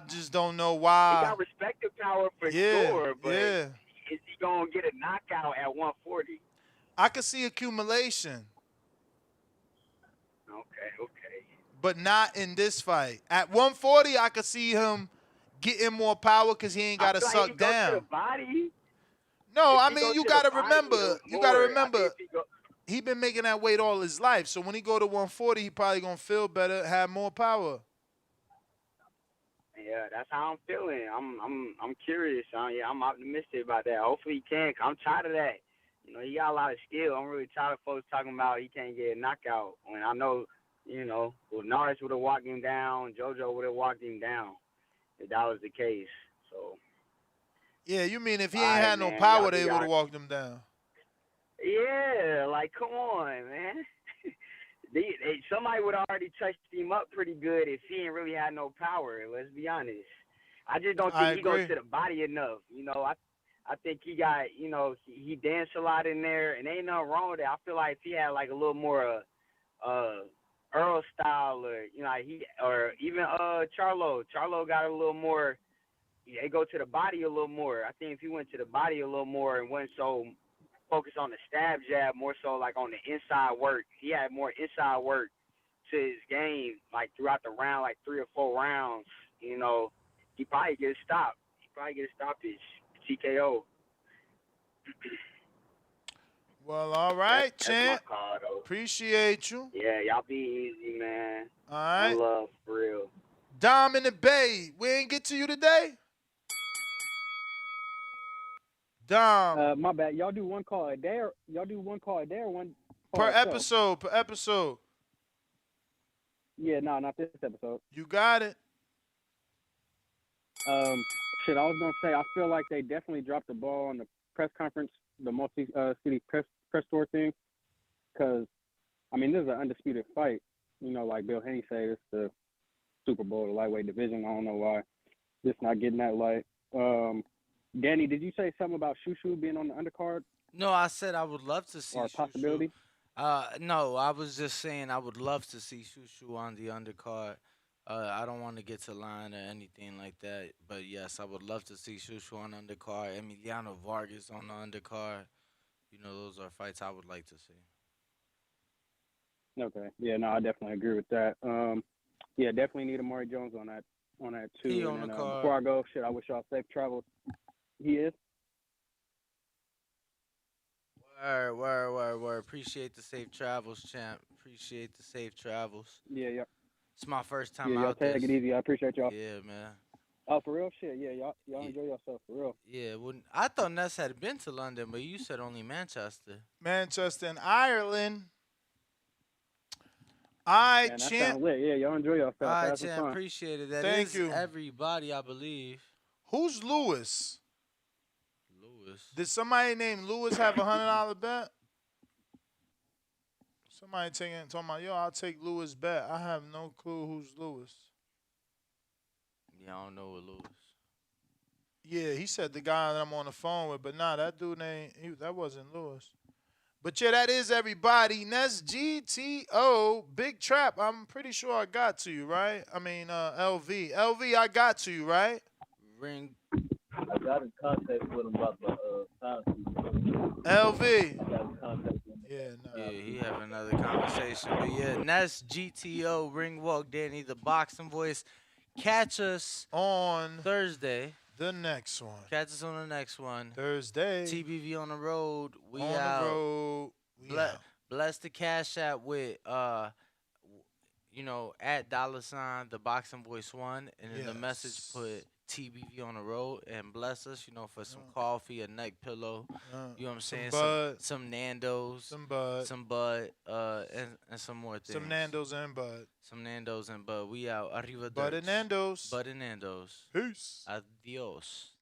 just don't know why. He got respective power for sure, but is he going to get a knockout at 140? I could see accumulation. Okay. But not in this fight. At 140, I could see him getting more power because he ain't got to suck down. To the body. No, I mean, you got to remember, he been making that weight all his life. So when he go to 140, he probably going to feel better, have more power. Yeah, that's how I'm feeling. I'm curious. I'm optimistic about that. Hopefully he can. I'm tired of that. He got a lot of skill. I'm really tired of folks talking about he can't get a knockout. When I know, well, Norris would have walked him down. JoJo would have walked him down if that was the case. So. Yeah, you mean if he ain't had no power, they would have walked him down. Yeah, like, come on, man. Somebody would have already touched him up pretty good if he ain't really had no power. Let's be honest. I just don't I think he goes agree. to the body enough. I think he got, he danced a lot in there, and ain't nothing wrong with it. I feel like if he had like a little more Earl style, or like or even Charlo. Charlo got a little more. They go to the body a little more. I think if he went to the body a little more and wasn't so focused on the stab jab, more so like on the inside work. He had more inside work to his game, like throughout the round, like 3 or 4 rounds. He probably get a stop. He probably get a stoppage. TKO. Well, all right, That's my champ. call though. Appreciate you. Yeah, y'all be easy, man. All right. One love for real. Dom in the Bay. We ain't get to you today. Dom. My bad. Y'all do one call a day, or y'all do one call a day, or one call Per itself? episode. Per episode. Yeah, no, not this episode. You got it. Shit, I was gonna say I feel like they definitely dropped the ball on the press conference, the multi-city press tour thing, because I mean this is an undisputed fight. Like Bill Haney said, it's the Super Bowl, the lightweight division. I don't know why this not getting that light. Danny, did you say something about Shushu being on the undercard? No, I said I would love to see Or a possibility? No, I was just saying I would love to see Shushu on the undercard. I don't want to get to line or anything like that, but yes, I would love to see Shushu on the undercard. Emiliano Vargas on the undercard. Those are fights I would like to see. Okay. Yeah, no, I definitely agree with that. Yeah, definitely need Amari Jones on that too. He And on then, the card. before I go, shit, I wish y'all safe travels. He is. Word. Appreciate the safe travels, champ. Appreciate the safe travels. Yeah. It's my first time Yeah, y'all out take there. it easy. I appreciate y'all. Yeah, man. Oh, for real? Shit, yeah, y'all enjoy yourself, for real. Yeah, I thought Ness had been to London, but you said only Manchester. Manchester and Ireland. All right, Man, that champ. sounds lit. Yeah, y'all enjoy yourself. All right, Have some champ. fun. Appreciate it. That Thank is you. everybody, I believe. Who's Lewis? Lewis. Did somebody named Lewis have $100 bet? Somebody talking about, yo, I'll take Lewis bet. I have no clue who's Lewis. Yeah, I don't know what Lewis. Yeah, he said the guy that I'm on the phone with, but nah, that dude that wasn't Lewis. But yeah, that is everybody. Ness GTO, Big Trap. I'm pretty sure I got to you, right? I mean, LV. LV, I got to you, right? Ring. I got in contact with him about the LV. Yeah, he having another conversation. But yeah, Ness GTO, Ring Walk Danny, the boxing voice. Catch us on Thursday. The next one. Catch us on the next one. Thursday. TBV on the road. We on out. the road. We out. Bless the Cash App with at $ the boxing voice 1, and in the message put TBV on the road, and bless us, for some coffee, a neck pillow, you know what I'm saying? Some Nando's. Some bud. And some more things. Some Nando's and bud. Some Nando's and bud. We out. Arrivederci. Bud and Nando's. Bud and Nando's. Peace. Adios.